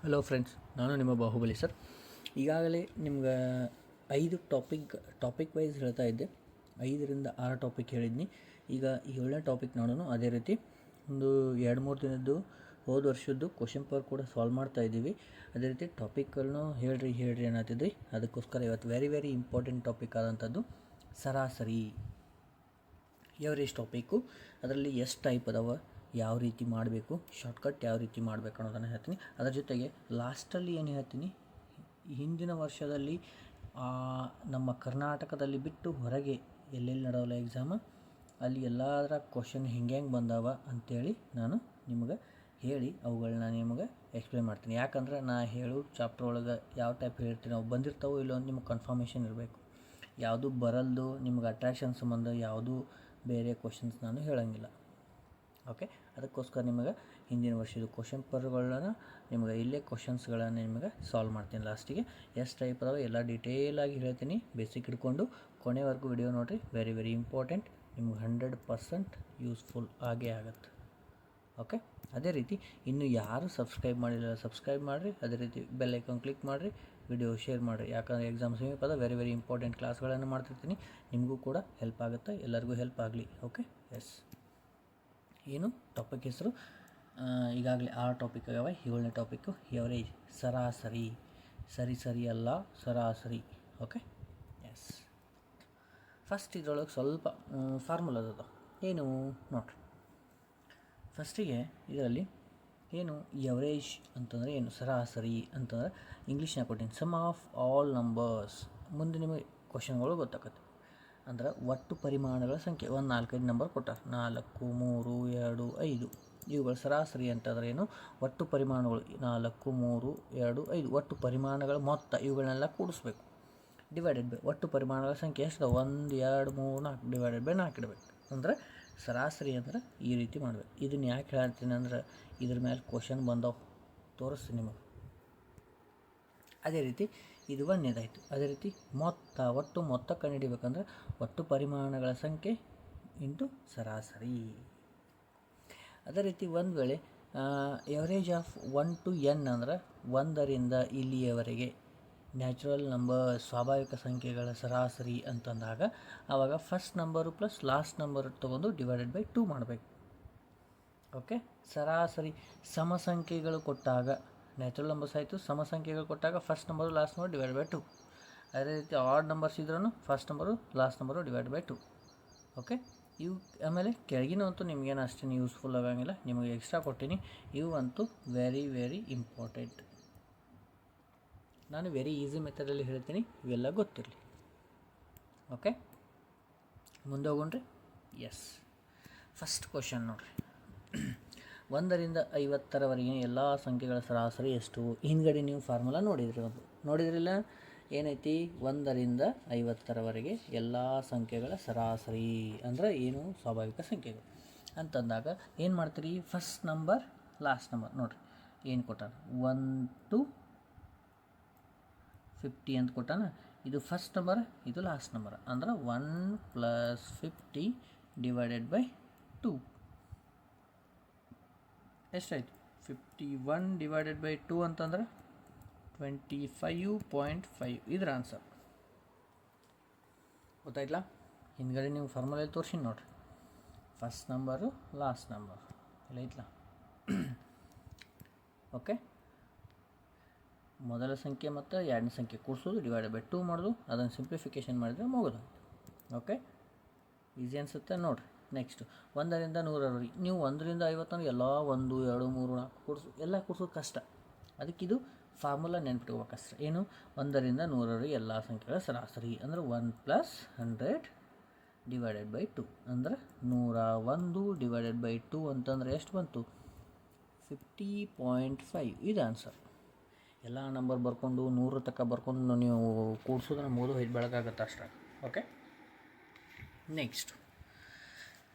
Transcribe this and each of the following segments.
Hello friends, ನಾನು ನಿಮ್ಮ Bahubali sir. ಈಗಾಗಲೇ ನಿಮ್ಗೆ 5 ಟಾಪಿಕ್ ವೈಸ್ ಹೇಳ್ತಾ ಇದ್ದೆ. 5ರಿಂದ 6 ಟಾಪಿಕ್ ಹೇಳಿದ್ನಿ. ಈಗ 7ನೇ ಟಾಪಿಕ್ ನೋಡೋಣ. ಅದೇ ರೀತಿ ಒಂದು 2-3 ದಿನದ್ದು ಹೋದ ವರ್ಷದ್ದು ಕ್ವಶನ್ ಪೇಪರ್ ಕೂಡ ಸಾಲ್ವ್ ಮಾಡ್ತಾ ಇದ್ದೀವಿ. ಅದೇ ರೀತಿ ಟಾಪಿಕ್ಗಳನ್ನು ಹೇಳ್ರಿ ಅನ್ನತ್ತಿದ್ರಿ. ಅದಕ್ಕೋಸ್ಕರ ಇವತ್ತು ವೆರಿ ಇಂಪಾರ್ಟೆಂಟ್ ಟಾಪಿಕ್ ಆದಂಥದ್ದು ಸರಾಸರಿ ಎವರೇಜ್ ಟಾಪಿಕ್ಕು. ಅದರಲ್ಲಿ ಎಷ್ಟು ಟೈಪ್ ಅದಾವ, ಯಾವ ರೀತಿ ಮಾಡಬೇಕು, ಶಾರ್ಟ್ಕಟ್ ಯಾವ ರೀತಿ ಮಾಡಬೇಕು ಅನ್ನೋದನ್ನು ಹೇಳ್ತೀನಿ. ಅದರ ಜೊತೆಗೆ ಲಾಸ್ಟಲ್ಲಿ ಏನು ಹೇಳ್ತೀನಿ, ಹಿಂದಿನ ವರ್ಷದಲ್ಲಿ ನಮ್ಮ ಕರ್ನಾಟಕದಲ್ಲಿ ಬಿಟ್ಟು ಹೊರಗೆ ಎಲ್ಲೆಲ್ಲಿ ನಡೆಯಲ್ಲ ಎಕ್ಸಾಮ, ಅಲ್ಲಿ ಎಲ್ಲದರ ಕ್ವಶನ್ ಹೆಂಗೆ ಬಂದಾವ ಅಂಥೇಳಿ ನಾನು ನಿಮಗೆ ಹೇಳಿ ಅವುಗಳನ್ನ ನಿಮಗೆ ಎಕ್ಸ್ಪ್ಲೇನ್ ಮಾಡ್ತೀನಿ. ಯಾಕಂದ್ರೆ ನಾ ಹೇಳೋ ಚಾಪ್ಟರ್ ಒಳಗೆ ಯಾವ ಟೈಪ್ ಹೇಳ್ತೀನಿ, ಅವು ಬಂದಿರ್ತಾವೋ ಇಲ್ಲೋ ಅಂತ ನಿಮಗೆ ಕನ್ಫರ್ಮೇಷನ್ ಇರಬೇಕು. ಯಾವುದು ಬರಲ್ದು ನಿಮ್ಗೆ ಅಟ್ರಾಕ್ಷನ್ ಸಂಬಂಧ ಯಾವುದು ಬೇರೆ ಕ್ವಶನ್ಸ್ ನಾನು ಹೇಳೋಂಗಿಲ್ಲ. ಓಕೆ, ಅದಕ್ಕೋಸ್ಕರ ನಿಮಗೆ ಹಿಂದಿನ ವರ್ಷದ ಕ್ವಶನ್ ಪೇಪರ್ಗಳನ್ನ ನಿಮಗೆ ಇಲ್ಲೇ ಕ್ವಶನ್ಸ್ಗಳನ್ನು ನಿಮಗೆ ಸಾಲ್ವ್ ಮಾಡ್ತೀನಿ. ಲಾಸ್ಟಿಗೆ ಎಷ್ಟು ಟೈಪ್ ಅದಾವೆ ಎಲ್ಲ ಡೀಟೇಲಾಗಿ ಹೇಳ್ತೀನಿ. ಬೇಸಿಕ್ ಹಿಡ್ಕೊಂಡು ಕೊನೆವರೆಗೂ ವಿಡಿಯೋ ನೋಡಿರಿ. Very important. ನಿಮ್ಗೆ 100% ಯೂಸ್ಫುಲ್ ಆಗೇ ಆಗುತ್ತೆ. ಓಕೆ, ಅದೇ ರೀತಿ ಇನ್ನು ಯಾರು ಸಬ್ಸ್ಕ್ರೈಬ್ ಮಾಡಿಲ್ಲ ಸಬ್ಸ್ಕ್ರೈಬ್ ಮಾಡಿರಿ. ಅದೇ ರೀತಿ ಬೆಲ್ ಐಕಾನ್ ಕ್ಲಿಕ್ ಮಾಡಿರಿ, ವಿಡಿಯೋ ಶೇರ್ ಮಾಡಿರಿ. ಯಾಕಂದರೆ ಎಕ್ಸಾಮ್ ಸಮೀಪ ಅದ. ವೆರಿ ಇಂಪಾರ್ಟೆಂಟ್ ಕ್ಲಾಸ್ಗಳನ್ನು ಮಾಡ್ತಿರ್ತೀನಿ. ನಿಮಗೂ ಕೂಡ ಹೆಲ್ಪ್ ಆಗುತ್ತೆ, ಎಲ್ಲರಿಗೂ ಹೆಲ್ಪ್ ಆಗಲಿ. Okay, S. ಏನು ಟಾಪಿಕ್ ಹೆಸರು, ಈಗಾಗಲೇ 6 ಟಾಪಿಕ್ ಆಗ್ಯಾವ. 7ನೇ ಟಾಪಿಕ್ಕು ಎವರೇಜ್, ಸರಾಸರಿ. ಸರಿ ಅಲ್ಲ, ಸರಾಸರಿ. Okay, S. ಫಸ್ಟ್ ಇದರೊಳಗೆ ಸ್ವಲ್ಪ ಫಾರ್ಮುಲಾ ಅದ. ಏನು ನೋಡ್ರಿ. ಫಸ್ಟಿಗೆ ಇದರಲ್ಲಿ ಏನು ಎವರೇಜ್ ಅಂತಂದರೆ ಏನು, ಸರಾಸರಿ ಅಂತಂದರೆ ಇಂಗ್ಲೀಷ್ನಾಗ ಕೊಟ್ಟಿನಿ ಸಮ್ ಆಫ್ ಆಲ್ ನಂಬರ್ಸ್. ಮುಂದೆ ನಿಮಗೆ ಕ್ವಶನ್ಗಳು ಗೊತ್ತಾಗುತ್ತೆ. ಅಂದ್ರೆ ಒಟ್ಟು ಪರಿಮಾಣಗಳ ಸಂಖ್ಯೆ. ಒಂದು 4-5 ನಂಬರ್ ಕೊಟ್ಟಾರೆ. 4, 3, 2, 5 ಇವುಗಳ ಸರಾಸರಿ ಅಂತಂದ್ರೆ ಏನು, ಒಟ್ಟು ಪರಿಮಾಣಗಳು 4, 3, 2, 5 ಒಟ್ಟು ಪರಿಮಾಣಗಳ ಮೊತ್ತ. ಇವುಗಳನ್ನೆಲ್ಲ ಕೂಡಿಸ್ಬೇಕು. ಡಿವೈಡೆಡ್ ಬೈ ಒಟ್ಟು ಪರಿಮಾಣಗಳ ಸಂಖ್ಯೆ ಎಷ್ಟು, 1, 2, 3, 4 ಡಿವೈಡೆಡ್ ಬೈ 4 ಇಡಬೇಕು. ಅಂದರೆ ಸರಾಸರಿ ಅಂದ್ರೆ ಈ ರೀತಿ ಮಾಡಬೇಕು. ಇದನ್ನು ಯಾಕೆ ಹೇಳ್ತೀನಿ ಅಂದ್ರೆ ಇದ್ರ ಮೇಲೆ ಕ್ವಶನ್ ಬಂದವು, ತೋರಿಸ್ತೀನಿ ನಿಮಗೆ. ಅದೇ ರೀತಿ ಇದು ಒಂದನೇದಾಯಿತು. ಅದೇ ರೀತಿ ಒಟ್ಟು ಮೊತ್ತ ಕಂಡುಹಿಡಿಬೇಕಂದ್ರೆ ಒಟ್ಟು ಪರಿಮಾಣಗಳ ಸಂಖ್ಯೆ ಇಂಟು ಸರಾಸರಿ. ಅದೇ ರೀತಿ ಒಂದು ವೇಳೆ ಎವರೇಜ್ ಆಫ್ 1 to n ಅಂದ್ರೆ 1ರಿಂದ ಇಲ್ಲಿಯವರೆಗೆ ನ್ಯಾಚುರಲ್ ನಂಬರ್, ಸ್ವಾಭಾವಿಕ ಸಂಖ್ಯೆಗಳ ಸರಾಸರಿ ಅಂತಂದಾಗ ಆವಾಗ first number plus last number ತೊಗೊಂಡು ಡಿವೈಡೆಡ್ ಬೈ 2 ಮಾಡಬೇಕು. ಓಕೆ, ಸರಾಸರಿ ಸಮಸಂಖ್ಯೆಗಳು ಕೊಟ್ಟಾಗ ನ್ಯಾಚುರಲ್ ನಂಬರ್ಸ್ ಆಯಿತು. ಸಮಸಂಖ್ಯೆಗಳು ಕೊಟ್ಟಾಗ first number last number divide by 2. ಅದೇ ರೀತಿ ಆಡ್ ನಂಬರ್ಸ್ ಇದ್ರೂ first number last number divide by 2. Okay, ಇವು ಆಮೇಲೆ ಕೆಳಗಿನವಂತೂ ನಿಮಗೇನು ಅಷ್ಟೇನು ಯೂಸ್ಫುಲ್ ಆಗೋಂಗಿಲ್ಲ, ನಿಮಗೆ ಎಕ್ಸ್ಟ್ರಾ ಕೊಟ್ಟಿನಿ. ಇವು ಅಂತೂ ವೆರಿ ಇಂಪಾರ್ಟೆಂಟ್. ನಾನು ವೆರಿ ಈಸಿ ಮೆಥಡಲ್ಲಿ ಹೇಳ್ತೀನಿ, ಇವೆಲ್ಲ ಗೊತ್ತಿರಲಿ. ಓಕೆ, ಮುಂದೆ ಹೋಗೋಣ್ರಿ. ಎಸ್, ಫಸ್ಟ್ ಕ್ವಶನ್ ನೋಡಿರಿ. 1ರಿಂದ 50ರವರೆಗಿನ ಎಲ್ಲ ಸಂಖ್ಯೆಗಳ ಸರಾಸರಿ ಎಷ್ಟು? ಹಿಂದ್ಗಡೆ ನೀವು ಫಾರ್ಮುಲಾ ನೋಡಿದ್ರಿಲ್ಲ? ಏನೈತಿ, 1ರಿಂದ 50ರವರೆಗೆ ಎಲ್ಲ ಸಂಖ್ಯೆಗಳ ಸರಾಸರಿ ಅಂದರೆ ಏನು, ಸ್ವಾಭಾವಿಕ ಸಂಖ್ಯೆಗಳು ಅಂತಂದಾಗ ಏನು ಮಾಡ್ತೀರಿ, ಫಸ್ಟ್ ನಂಬರ್ ಲಾಸ್ಟ್ ನಂಬರ್ ನೋಡಿರಿ. ಏನು ಕೊಟ್ಟಾನ, 1 to 50 ಅಂತ ಕೊಟ್ಟಾನ. ಇದು ಫಸ್ಟ್ ನಂಬರ್, ಇದು ಲಾಸ್ಟ್ ನಂಬರ್. ಅಂದ್ರೆ 1 + 50 ಡಿವೈಡೆಡ್ ಬೈ 2 ಎಷ್ಟಾಯಿತು, 51 ಡಿವೈಡೆಡ್ ಬೈ 2 ಅಂತಂದ್ರೆ 25.5. ಇದ್ರ ಆನ್ಸರ್ ಗೊತ್ತಾಯ್ತಲ್ಲ? ಹಿಂದ್ಗಡೆ ನೀವು ಫಾರ್ಮುಲೆಯಲ್ಲಿ ತೋರಿಸಿ ನೋಡಿರಿ. ಫಸ್ಟ್ ನಂಬರು ಲಾಸ್ಟ್ ನಂಬರ್ ಎಲ್ಲ ಐತಲ್ಲ. ಓಕೆ, ಮೊದಲ ಸಂಖ್ಯೆ ಮತ್ತು ಎರಡನೇ ಸಂಖ್ಯೆ ಕೂಡಿಸೋದು, ಡಿವೈಡೆಡ್ ಬೈ 2 ಮಾಡೋದು, ಅದನ್ನು ಸಿಂಪ್ಲಿಫಿಕೇಷನ್ ಮಾಡಿದರೆ ಮುಗೋದು. ಓಕೆ, ಈಸಿ ಅನಿಸುತ್ತೆ ನೋಡಿರಿ. ನೆಕ್ಸ್ಟು 1ರಿಂದ 100ರವರೆಗೆ. ನೀವು 1ರಿಂದ 50 ಅಂದರೆ ಎಲ್ಲ 1, 2, 3, 4 ಎಲ್ಲ ಕೂಡಿಸೋದು ಕಷ್ಟ. ಅದಕ್ಕಿದು ಫಾರ್ಮುಲಾ ನೆನ್ಪಿಟ್ಕೋಬೇಕಷ್ಟೆ. ಏನು, 1ರಿಂದ 100ರವರೆಗೆ ಎಲ್ಲ ಸಂಖ್ಯೆಗಳ ಸರಾಸರಿ ಅಂದರೆ 1 + 100 ಡಿವೈಡೆಡ್ ಬೈ 2 ಅಂದರೆ 101 ಡಿವೈಡೆಡ್ ಬೈ 2 ಅಂತಂದರೆ ಎಷ್ಟು ಬಂತು, 50.5. ಇದು ಆನ್ಸರ್. ಎಲ್ಲ ನಂಬರ್ ಬರ್ಕೊಂಡು 100 ತನಕ ಬರ್ಕೊಂಡು ನೀವು ಕೂಡಿಸೋದ್ರೆ ಮುಗಿದು ಹೋಯ್ತು, ಬೆಳಗಾಗತ್ತೆ ಅಷ್ಟೇ. ಓಕೆ, ನೆಕ್ಸ್ಟ್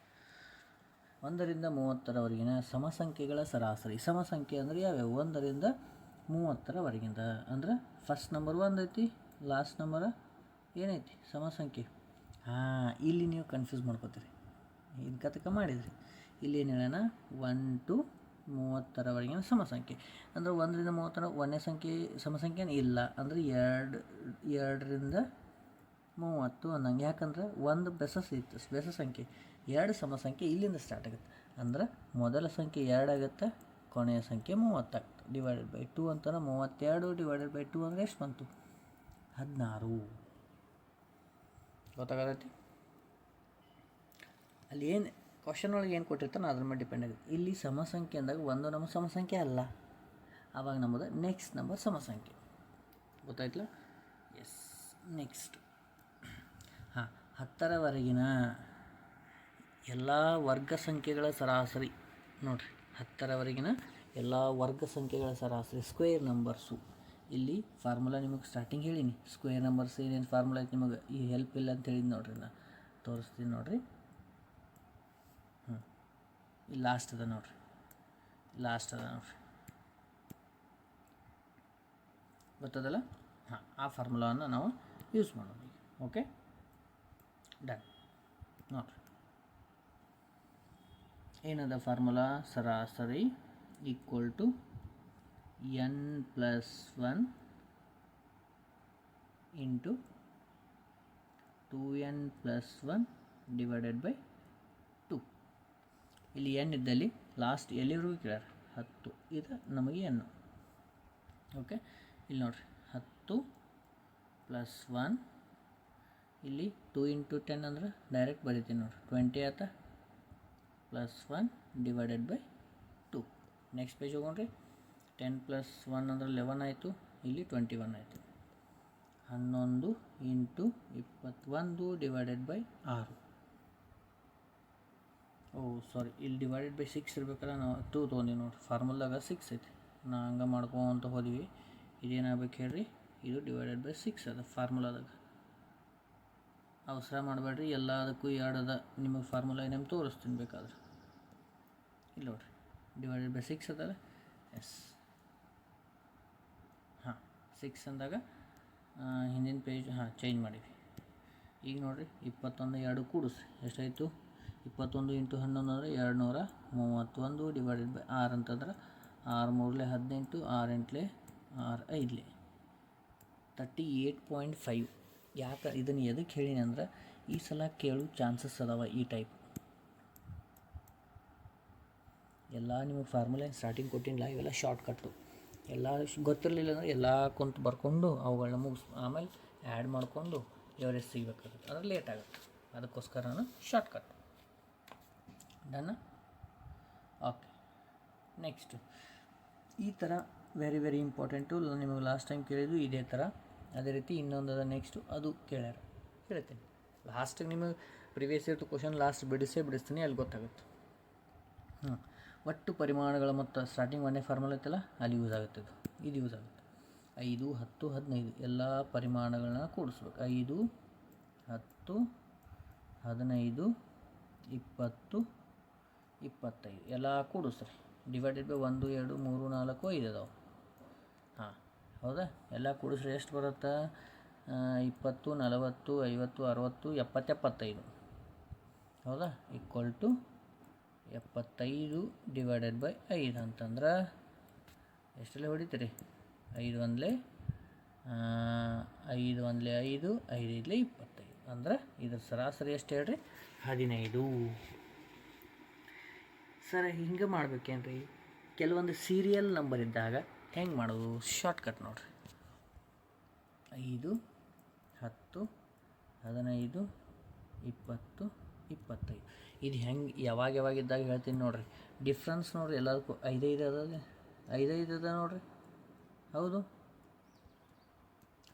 1ರಿಂದ 30ರವರೆಗಿನ ಸಮಸಂಖ್ಯೆಗಳ ಸರಾಸರಿ. ಸಮಸಂಖ್ಯೆ ಅಂದರೆ ಯಾವ್ಯಾವ, 1ರಿಂದ 30ರವರೆಗಿಂದ ಅಂದ್ರೆ ಫಸ್ಟ್ ನಂಬರ್ 1 ಐತಿ, ಲಾಸ್ಟ್ ನಂಬರ್ ಏನೈತಿ, ಸಮಸಂಖ್ಯೆ. ಇಲ್ಲಿ ನೀವು ಕನ್ಫ್ಯೂಸ್ ಮಾಡ್ಕೋತೀರಿ, ಇದು ಕತಕ ಮಾಡಿದ್ರಿ. ಇಲ್ಲಿ ಏನು ಹೇಳೋಣ, 1 to 30ರವರೆಗಿನ ಸಮಸಂಖ್ಯೆ. ಅಂದರೆ 1ರಿಂದ 30 ಒಂದನೇ ಸಂಖ್ಯೆ ಸಮಸಂಖ್ಯೆ ಇಲ್ಲ, ಅಂದರೆ 2ರಿಂದ 30 ಅನ್ನಂಗೆ. ಯಾಕಂದ್ರೆ 1 ಬೆಸ ಸಂಖ್ಯೆ, 2 ಸಮಸಂಖ್ಯೆ ಇಲ್ಲಿಂದ ಸ್ಟಾರ್ಟ್ ಆಗುತ್ತೆ. ಅಂದ್ರೆ ಮೊದಲ ಸಂಖ್ಯೆ 2 ಆಗುತ್ತೆ, ಕೊನೆಯ ಸಂಖ್ಯೆ 30 ಆಗುತ್ತೆ. ಡಿವೈಡೆಡ್ ಬೈ 2 ಅಂತಾರೆ. 32 ಡಿವೈಡೆಡ್ ಬೈ 2 ಅಂದರೆ ಎಷ್ಟು ಬಂತು? 16. ಗೊತ್ತಾಗತ್ತೈತಿ? ಅಲ್ಲಿ ಏನು ಕ್ವಶನ್ ಒಳಗೆ ಏನು ಕೊಟ್ಟಿರ್ತಾನೆ ಅದ್ರ ಮೇಲೆ ಡಿಪೆಂಡ್ ಆಗುತ್ತೆ. ಇಲ್ಲಿ ಸಮಸಂಖ್ಯೆ ಅಂದಾಗ ಒಂದು ನಮ್ಮ ಸಮಸಂಖ್ಯೆ ಅಲ್ಲ, ಆವಾಗ ನಮ್ಮದು ನೆಕ್ಸ್ಟ್ ನಂಬರ್ ಸಮಸಂಖ್ಯೆ. ಗೊತ್ತಾಯ್ತಲ್ಲ? ಎಸ್. ನೆಕ್ಸ್ಟ್ 10ರವರೆಗಿನ ಎಲ್ಲ ವರ್ಗ ಸಂಖ್ಯೆಗಳ ಸರಾಸರಿ ನೋಡಿರಿ. 10ರವರೆಗಿನ ಎಲ್ಲ ವರ್ಗ ಸಂಖ್ಯೆಗಳ ಸರಾಸರಿ ಸ್ಕ್ವೇರ್ ನಂಬರ್ಸು. ಇಲ್ಲಿ ಫಾರ್ಮುಲಾ ನಿಮಗೆ ಸ್ಟಾರ್ಟಿಂಗ್ ಹೇಳೀನಿ. ಸ್ಕ್ವೇರ್ ನಂಬರ್ಸ್ ಏನೇನು ಫಾರ್ಮುಲಾ ಐತೆ ನಿಮಗೆ ಈ ಹೆಲ್ಪ್ ಇಲ್ಲ ಅಂತ ಹೇಳಿದ್ದು ನೋಡಿರಿ, ನಾ ತೋರಿಸ್ತೀನಿ ನೋಡಿರಿ. ಇಲ್ಲಿ ಲಾಸ್ಟ್ ಅದ ನೋಡಿರಿ, ಗೊತ್ತದಲ್ಲ? ಆ ಫಾರ್ಮುಲಾವನ್ನು ನಾವು ಯೂಸ್ ಮಾಡೋಣ. Okay, done. ನೋಡಿರಿ ಏನದ ಫಾರ್ಮುಲಾ? ಸರಾಸರಿ equal to n+1 into 2n+1 divided by 2. ಇಲ್ಲಿ n ಇದ್ದಲ್ಲಿ ಲಾಸ್ಟ್ ಎಲ್ಲಿವರೆಗೂ ಕೇಳ್ಯಾರ? 10. ಇದು ನಮಗೆ n. ಓಕೆ, ಇಲ್ಲಿ ನೋಡಿರಿ 10+1 ಇಲ್ಲಿ 2 ಇಂಟು 10 ಅಂದ್ರೆ ಡೈರೆಕ್ಟ್ ಬರಿತೀನಿ ನೋಡಿರಿ, 20 ಆಯ್ತಾ, +1 ಡಿವೈಡೆಡ್ ಬೈ 2. ನೆಕ್ಸ್ಟ್ ಪೇಜ್ ಹೋಗೋಣ್ರಿ. 10+1 ಅಂದ್ರೆ 11 ಆಯಿತು, ಇಲ್ಲಿ 21 ಆಯಿತು. 11 ಇಂಟು 21 ಡಿವೈಡೆಡ್ ಬೈ 6. ಸಾರಿ, ಇಲ್ಲಿ ಡಿವೈಡೆಡ್ ಬೈ 6 ಇರ್ಬೇಕಲ್ಲ, ನಾವು 2 ತೊಗೊಂಡಿವಿ ನೋಡಿರಿ. ಫಾರ್ಮುಲಾಗ 6 ಐತಿ, ನಾ ಹಂಗೆ ಮಾಡ್ಕೊಂತ ಹೋದ್ವಿ. ಇದೇನಾಗಬೇಕು ಹೇಳ್ರಿ? ಇದು ಡಿವೈಡೆಡ್ ಬೈ 6 ಅದ ಫಾರ್ಮುಲಾದಾಗ. ಅವಸರ ಮಾಡಬೇಡ್ರಿ, ಎಲ್ಲದಕ್ಕೂ 2 ಅದ. ನಿಮಗೆ ಫಾರ್ಮುಲಾ ಏನೇನು ತೋರಿಸ್ತೀನಿ ಬೇಕಾದ್ರೆ. ಇಲ್ಲಿ ನೋಡಿರಿ, ಡಿವೈಡೆಡ್ ಬೈ 6 ಅದಲ್ಲ. ಎಸ್, 6 ಅಂದಾಗ ಹಿಂದಿನ ಪೇಜ್ ಚೇಂಜ್ ಮಾಡೀವಿ. ಈಗ ನೋಡಿರಿ 21 2 ಕೂಡಿಸಿ ಎಷ್ಟಾಯಿತು? 21 ಇಂಟು 11 ಅಂದರೆ 231 ಡಿವೈಡೆಡ್ ಬೈ 6 ಅಂತಂದ್ರೆ 6 3 18, 6 8 6 5 38.5. ಯಾಕೆ ಇದನ್ನು ಎದಕ್ಕೆ ಹೇಳಿನಿ ಅಂದ್ರೆ ಈ ಸಲ ಕೇಳು ಚಾನ್ಸಸ್ ಅದಾವ ಈ ಟೈಪ್. ಎಲ್ಲ ನಿಮಗೆ ಫಾರ್ಮುಲಾ ಸ್ಟಾರ್ಟಿಂಗ್ ಕೊಟ್ಟಿಲ್ಲ, ಇವೆಲ್ಲ ಶಾರ್ಟ್ಕಟ್ಟು. ಎಲ್ಲ ಗೊತ್ತಿರಲಿಲ್ಲ ಅಂದರೆ ಎಲ್ಲ ಕುಂತು ಬರ್ಕೊಂಡು ಅವುಗಳನ್ನ ಆಮೇಲೆ ಆ್ಯಡ್ ಮಾಡಿಕೊಂಡು ಎವರೇಜ್ ಸಿಗಬೇಕಾಗುತ್ತೆ, ಅಂದರೆ ಲೇಟ್ ಆಗುತ್ತೆ. ಅದಕ್ಕೋಸ್ಕರ ನಾನು ಶಾರ್ಟ್ಕಟ್. ಡನ್? ಓಕೆ, ನೆಕ್ಸ್ಟು ಈ ಥರ ವೆರಿ ವೆರಿ ಇಂಪಾರ್ಟೆಂಟು. ನಿಮಗೆ ಲಾಸ್ಟ್ ಟೈಮ್ ಕೇಳಿದ್ದು ಇದೇ ಥರ. ಅದೇ ರೀತಿ ಇನ್ನೊಂದು ನೆಕ್ಸ್ಟು ಅದು ಹೇಳ್ತೀನಿ. ಲಾಸ್ಟಿಗೆ ನಿಮಗೆ ಪ್ರಿವಿಯಸ್ ಇರ್ತು ಕ್ವಶನ್ ಲಾಸ್ಟ್ ಬಿಡಿಸ್ತೀನಿ, ಅಲ್ಲಿ ಗೊತ್ತಾಗುತ್ತೆ. ಒಟ್ಟು ಪರಿಮಾಣಗಳ ಮೊತ್ತ ಸ್ಟಾರ್ಟಿಂಗ್ ಒಂದೇ ಫಾರ್ಮುಲಾ ಐತಲ್ಲ, ಅಲ್ಲಿ ಯೂಸ್ ಆಗುತ್ತೆ. ಇದು ಯೂಸ್ ಆಗುತ್ತೆ. 5 10 15 ಎಲ್ಲ ಪರಿಮಾಣಗಳನ್ನ ಕೂಡಿಸ್ಬೇಕು. 5 10 15 20 25 ಎಲ್ಲ ಕೂಡಿಸ್ರಿ. ಡಿವೈಡೆಡ್ ಬೈ 1 2 3 4 5 ಅದಾವೆ. ಹೌದಾ? ಎಲ್ಲ ಕೂಡಿಸ್ರಿ ಎಷ್ಟು ಬರುತ್ತೆ? 20 40 50 60 70 75. ಹೌದಾ? ಈಕ್ವಲ್ ಟು 75 ಡಿವೈಡೆಡ್ ಬೈ 5 ಅಂತಂದ್ರೆ ಎಷ್ಟೆಲ್ಲ ಹೊಡಿತೀರಿ? 5 1 5 1 5 5 5 25. ಅಂದ್ರೆ ಇದ್ರ ಸರಾಸರಿ ಎಷ್ಟು ಹೇಳ್ರಿ? 15. ಸರ್ ಹಿಂಗೆ ಮಾಡ್ಬೇಕೇನ್ರಿ? ಕೆಲವೊಂದು ಸೀರಿಯಲ್ ನಂಬರ್ ಇದ್ದಾಗ ಹೆಂಗೆ ಮಾಡೋದು? ಶಾರ್ಟ್ಕಟ್ ನೋಡಿರಿ. 5 10 15 20 25. ಇದು ಹೆಂಗೆ ಯಾವಾಗಿದ್ದಾಗ ಹೇಳ್ತೀನಿ ನೋಡಿರಿ. ಡಿಫ್ರೆನ್ಸ್ ನೋಡಿರಿ, ಎಲ್ಲದಕ್ಕೂ 5 5 ಅದ ನೋಡಿರಿ.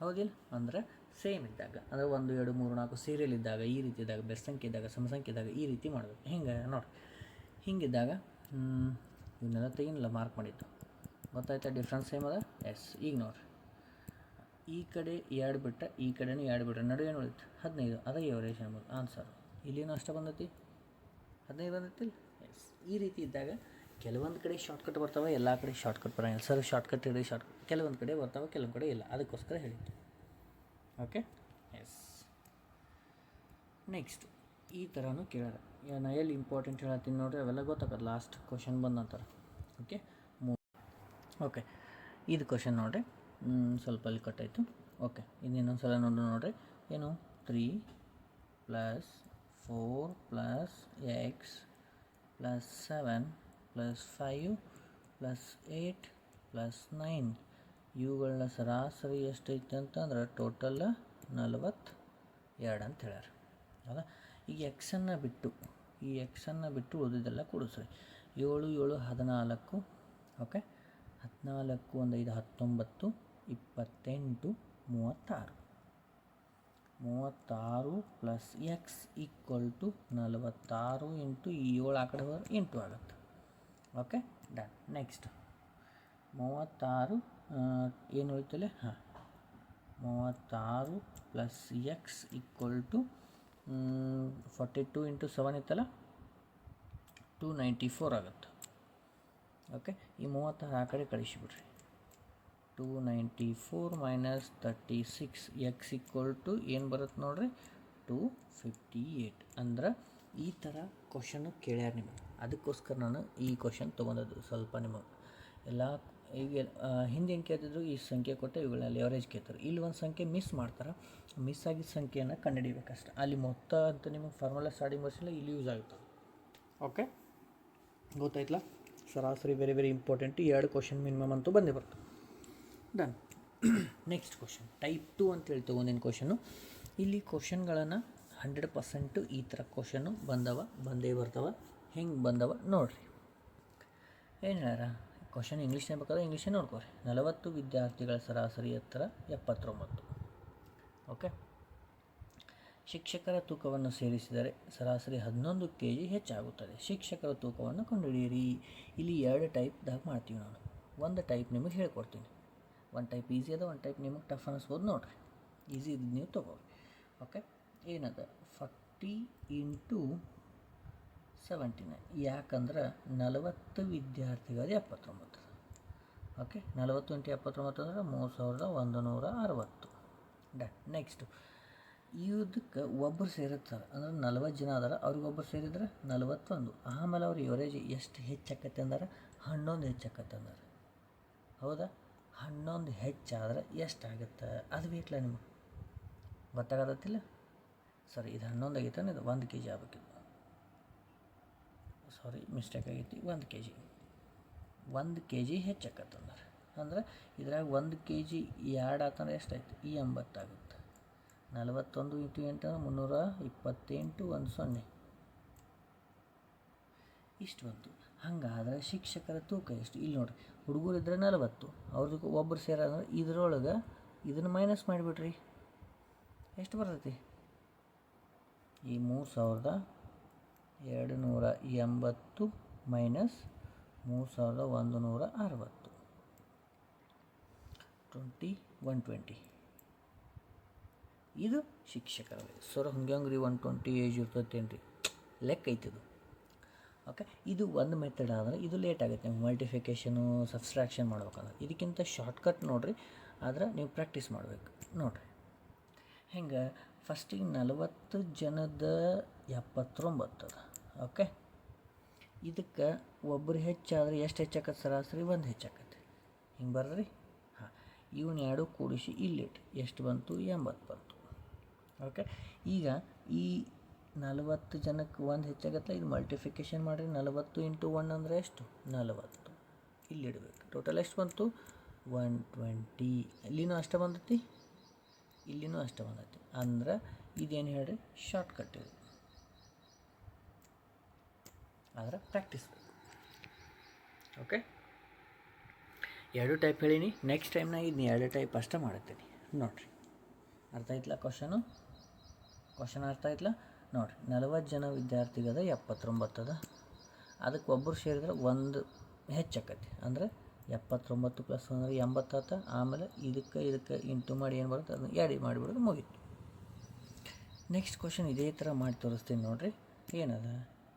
ಹೌದಿಲ್ಲ? ಅಂದರೆ ಸೇಮ್ ಇದ್ದಾಗ, ಅಂದರೆ 1 2 3 4 ಸೀರಿಯಲ್ ಇದ್ದಾಗ, ಈ ರೀತಿ ಇದ್ದಾಗ, ಬೆಸ್ಟ್ ಸಂಖ್ಯೆ ಇದ್ದಾಗ, ಸಮಸಂಖ್ಯೆ ಇದ್ದಾಗ ಈ ರೀತಿ ಮಾಡಬೇಕು. ಹಿಂಗೆ ನೋಡಿರಿ, ಹಿಂಗಿದ್ದಾಗ ಇವನ್ನೆಲ್ಲ ತೆಗಿನಿಲ್ಲ, ಮಾರ್ಕ್ ಮಾಡಿದ್ದು ಗೊತ್ತಾಯ್ತಾ? ಡಿಫ್ರೆನ್ಸ್ ಸೇಮ್ ಅದ. ಎಸ್. ಈಗ ನೋಡಿರಿ, ಈ ಕಡೆ 2 ಬಿಟ್ಟರೆ ಈ ಕಡೆನೂ 2 ಬಿಟ್ಟರೆ ನಡುವೆ ಏನು ಉಳಿತು? 15. ಅದೇ ಎವರೇಜ್ ಅನ್ನೋದು ಆನ್ಸರ್. ಇಲ್ಲೇನು ಅಷ್ಟೇ ಬಂದೈತಿ, 15 ಬಂದೈತಿಲ್ಲ. ಎಸ್. ಈ ರೀತಿ ಇದ್ದಾಗ ಕೆಲವೊಂದು ಕಡೆ ಶಾರ್ಟ್ಕಟ್ ಬರ್ತಾವೆ, ಎಲ್ಲ ಕಡೆ ಶಾರ್ಟ್ಕಟ್ ಬರೋಂಗಿಲ್ಲ. ಸರ್ ಶಾರ್ಟ್ಕಟ್ ಇಡಿ, ಕೆಲವೊಂದು ಕಡೆ ಬರ್ತಾವೆ, ಕೆಲವೊಂದು ಕಡೆ ಇಲ್ಲ. ಅದಕ್ಕೋಸ್ಕರ ಹೇಳಿದ್ದು. ಓಕೆ. ಎಸ್. ನೆಕ್ಸ್ಟ್ ಈ ಥರನೂ ಕೇಳಾರ. ನಾ ಎಲ್ಲಿ ಇಂಪಾರ್ಟೆಂಟ್ ಹೇಳತ್ತೀನಿ ನೋಡಿರಿ, ಅವೆಲ್ಲ ಗೊತ್ತಾಗತ್ತೆ ಲಾಸ್ಟ್ ಕ್ವಶನ್ ಬಂದ ನಂತರ. ಓಕೆ ಓಕೆ ಇದು ಕ್ವಶನ್ ನೋಡಿರಿ, ಸ್ವಲ್ಪ ಅಲ್ಲಿ ಕಟ್ಟಾಯಿತು. ಓಕೆ ಇದು ಇನ್ನೊಂದು ಸಲ ನೋಡಿರಿ, ಏನು 3 + 4 + x + 7 + 5 + 8 + 9 ಇವುಗಳನ್ನ ಸರಾಸರಿ ಎಷ್ಟೈತೆ ಅಂತಂದ್ರೆ ಟೋಟಲ್ 42 ಅಂತ ಹೇಳ್ಯಾರ. ಹೌದಾ? ಈಗ ಎಕ್ಸನ್ನು ಬಿಟ್ಟು ಉಳಿದಿದ್ದೆಲ್ಲ ಕೂಡಿಸ್ರಿ. 7 7 14, ಓಕೆ 14 1 5 19, 28 36 + x = 46 ಇಂಟು 7 ಆ ಕಡೆ ಹೋದ್ರೆ 8 ಆಗುತ್ತೆ. Okay done. ನೆಕ್ಸ್ಟ್ 36 ಏನು ಉಳಿತಲ್ಲ, 36 + x = 42 ಇಂಟು 7 ಇತ್ತಲ್ಲ 294 ಆಗುತ್ತೆ. ಓಕೆ ಈ 36 ಆ ಕಡೆ ಕಳಿಸಿಬಿಡ್ರಿ. 294 - 36 x = ಏನು ಬರುತ್ತೆ ನೋಡಿರಿ, 258. ಅಂದ್ರೆ ಈ ಥರ ಕ್ವಶನ್ನು ಕೇಳ್ಯಾರ ನಿಮಗೆ. ಅದಕ್ಕೋಸ್ಕರ ನಾನು ಈ ಕ್ವಶನ್ ತೊಗೊಂಡದ್ದು. ಸ್ವಲ್ಪ ನಿಮಗೆ ಎಲ್ಲ ಈಗ ಹಿಂದೆ ಏನು ಕೇಳ್ತಿದ್ರು, ಈ ಸಂಖ್ಯೆ ಕೊಟ್ಟು ಇವುಗಳಲ್ಲಿ ಎವರೇಜ್ ಕೇಳ್ತಾರೆ. ಇಲ್ಲಿ ಒಂದು ಸಂಖ್ಯೆ ಮಿಸ್ ಮಾಡ್ತಾರೆ, ಮಿಸ್ ಆಗಿದ್ದ ಸಂಖ್ಯೆಯನ್ನು ಕಂಡುಹಿಡಿಬೇಕಷ್ಟೆ. ಅಲ್ಲಿ ಮೊತ್ತ ಅಂತ ನಿಮಗೆ ಫಾರ್ಮುಲಾ ಸ್ಟಾರ್ಟಿಂಗ್ ಬರ್ಸಿಲ್ಲ, ಇಲ್ಲಿ ಯೂಸ್ ಆಗುತ್ತೆ. ಓಕೆ ಗೊತ್ತಾಯ್ತಲ್ಲ? ಸರಾಸರಿ very very important. 2 question minimum ಅಂತೂ ಬಂದೇ ಬರ್ತದೆ. ಡನ್. ನೆಕ್ಸ್ಟ್ ಕ್ವಶನ್ ಟೈಪ್ 2 ಅಂತೇಳಿ ತೊಗೊಂಡಿನ ಕ್ವಶನು. ಇಲ್ಲಿ ಕ್ವಶನ್ಗಳನ್ನು 100% ಈ ಥರ ಕ್ವಶನ್ನು ಬಂದೇ ಬರ್ತಾವೆ. ಹೆಂಗೆ ಬಂದವ ನೋಡಿರಿ. ಏನು ಹೇಳ್ಯಾರ, ಕ್ವಶನ್ ಇಂಗ್ಲೀಷ್ನೇ ಬೇಕಾದ್ರೆ ಇಂಗ್ಲೀಷೇ ನೋಡ್ಕೋರಿ. 40 ವಿದ್ಯಾರ್ಥಿಗಳ ಸರಾಸರಿ ಎತ್ತರ 79. ಓಕೆ, ಶಿಕ್ಷಕರ ತೂಕವನ್ನು ಸೇರಿಸಿದರೆ ಸರಾಸರಿ 11 kg ಹೆಚ್ಚಾಗುತ್ತದೆ. ಶಿಕ್ಷಕರ ತೂಕವನ್ನು ಕಂಡುಹಿಡಿಯಿರಿ. ಇಲ್ಲಿ 2 ಟೈಪ್ದಾಗ ಮಾಡ್ತೀವಿ ನಾನು. ಒಂದು ಟೈಪ್ ನಿಮಗೆ ಹೇಳ್ಕೊಡ್ತೀನಿ. ಒಂದು ಟೈಪ್ ಈಸಿ ಅದ, ಒಂದು ಟೈಪ್ ನಿಮಗೆ ಟಫ್ ಅನ್ನಿಸ್ಬೋದು. ನೋಡಿರಿ, ಈಸಿ ಇದ್ದು ನೀವು ತೊಗೊಳ್ರಿ. ಓಕೆ, ಏನದ 40 × 79. ಯಾಕಂದ್ರೆ 40 ವಿದ್ಯಾರ್ಥಿಗಳು 79. ಓಕೆ, 40 × 79 ಅಂದರೆ 3160. ಡನ್. ನೆಕ್ಸ್ಟು ಇದಕ್ಕೆ ಒಬ್ಬರು ಸೇರುತ್ತಾರೆ ಅಂದ್ರೆ 40 ಜನ ಅದಾರ, ಅವ್ರಿಗೆ ಒಬ್ಬರು ಸೇರಿದ್ರೆ 41. ಆಮೇಲೆ ಅವ್ರ ಎವರೇಜ್ ಎಷ್ಟು ಹೆಚ್ಚಾಕತ್ತೆ ಅಂದ್ರೆ 11 ಹೆಚ್ಚಾಕತ್ತೆ ಅಂದ್ರೆ. ಹೌದಾ? 11 ಹೆಚ್ಚಾದ್ರೆ ಎಷ್ಟಾಗುತ್ತೆ ಅದು ಬೇಕಲ್ಲ ನಿಮಗೆ, ಗೊತ್ತಾಗತ್ತಿಲ್ಲ? ಸರಿ, ಇದು 11 ಆಗೈತೆ, ಇದು 1 kg ಆಗಬೇಕಿತ್ತು. ಸಾರಿ, ಮಿಸ್ಟೇಕ್ ಆಗೈತಿ. 1 kg 1 kg ಹೆಚ್ಚಾಕತ್ತಂದ್ರೆ ಅಂದ್ರೆ ಇದ್ರಾಗ 1 kg ಆ್ಯಡ್ ಆತಂದ್ರೆ ಎಷ್ಟಾಯ್ತು, 80 ಆಗುತ್ತೆ. 41 × 8 328, 10 ಇಷ್ಟು ಬಂತು. ಹಾಗಾದ್ರೆ ಶಿಕ್ಷಕರ ತೂಕ ಎಷ್ಟು? ಇಲ್ಲಿ ನೋಡಿರಿ, ಹುಡುಗರು ಇದ್ದರೆ 40, ಅವ್ರದ್ದು ಒಬ್ಬರು ಸೇರಂದ್ರೆ ಇದರೊಳಗೆ ಇದನ್ನು ಮೈನಸ್ ಮಾಡಿಬಿಡ್ರಿ. ಎಷ್ಟು ಬರ್ತೈತಿ? ಈ 3280 ಮೈನಸ್ 3160 120. ಇದು ಶಿಕ್ಷಕರ ಸರ್ ಹಂಗ್ರಿ 120 ಏಜ್ ಇರ್ತೈತೇನ್ರಿ, ಲೆಕ್ಕ ಐತಿದು. ಓಕೆ, ಇದು ಒಂದು ಮೆಥಡ್ ಆದರೆ ಇದು ಲೇಟ್ ಆಗುತ್ತೆ ನೀವು ಮಲ್ಟಿಫಿಕೇಷನು ಸಬ್ಸ್ಟ್ರಾಕ್ಷನ್ ಮಾಡ್ಬೇಕಂದ್ರೆ. ಇದಕ್ಕಿಂತ ಶಾರ್ಟ್ಕಟ್ ನೋಡಿರಿ, ಆದ್ರೆ ನೀವು ಪ್ರಾಕ್ಟೀಸ್ ಮಾಡಬೇಕು. ನೋಡಿರಿ ಹೆಂಗೆ, ಫಸ್ಟಿಗೆ 40 ಜನದ 79 ಅದ. ಓಕೆ, ಇದಕ್ಕೆ ಒಬ್ಬರು ಹೆಚ್ಚಾದರೆ ಎಷ್ಟು ಹೆಚ್ಚಾಕತ್ತೆ? ಸರಾಸರಿ 1 ಹೆಚ್ಚಾಕತ್ತೆ. ಹಿಂಗೆ ಬರ್ರಿ. ಹಾಂ, ಇವನ್ನ 2 ಕೂಡಿಸಿ ಇಲ್ಲಿಟ್ಟು ಎಷ್ಟು ಬಂತು? 80 ಬಂತು. ಓಕೆ, ಈಗ ಈ 40 ಜನಕ್ಕೆ 1 ಹೆಚ್ಚಾಗತ್ತಲ್ಲ, ಇದು ಮಲ್ಟಿಫಿಕೇಷನ್ ಮಾಡಿರಿ. 40 × 1 ಅಂದರೆ ಎಷ್ಟು? 40. ಇಲ್ಲಿಡಬೇಕು. ಟೋಟಲ್ ಎಷ್ಟು ಬಂತು? 120. ಇಲ್ಲಿನೂ ಅಷ್ಟೇ ಬಂದೈತಿ, ಇಲ್ಲಿನೂ ಅಷ್ಟೇ ಬಂದೈತಿ. ಅಂದ್ರೆ ಇದೇನು ಹೇಳ್ರಿ, ಶಾರ್ಟ್ಕಟ್ ಇದು. ಆದರೆ ಪ್ರಾಕ್ಟೀಸ್ ಬೇಕು. Okay, 2 type ಹೇಳೀನಿ. ನೆಕ್ಸ್ಟ್ ಟೈಮ್ನಾಗ ಇದನ್ನ 2 ಟೈಪ್ ಅಷ್ಟೇ ಮಾಡುತ್ತೀನಿ. ನೋಡಿರಿ, ಅರ್ಥ ಆಯ್ತಲ್ಲ ಕ್ವಶನು? ಕ್ವಶನ್ ಅರ್ಥ ಆಯ್ತಲ್ಲ? ನೋಡಿರಿ, 40 ಜನ ವಿದ್ಯಾರ್ಥಿಗದ 79 ಅದ. ಅದಕ್ಕೆ ಒಬ್ಬರು ಸೇರಿದ್ರೆ 1 ಹೆಚ್ಚಾಕತಿ. ಅಂದರೆ 79 + 1 = 80 ಆತ. ಆಮೇಲೆ ಇದಕ್ಕೆ ಇಂಟು ಮಾಡಿ ಏನು ಬರುತ್ತೆ ಅದನ್ನು ಆ್ಯಡ್ ಮಾಡಿಬಿಡೋದು, ಮುಗೀತು. ನೆಕ್ಸ್ಟ್ ಕ್ವಶನ್ ಇದೇ ಥರ ಮಾಡಿ ತೋರಿಸ್ತೀನಿ. ನೋಡಿರಿ, ಏನದ,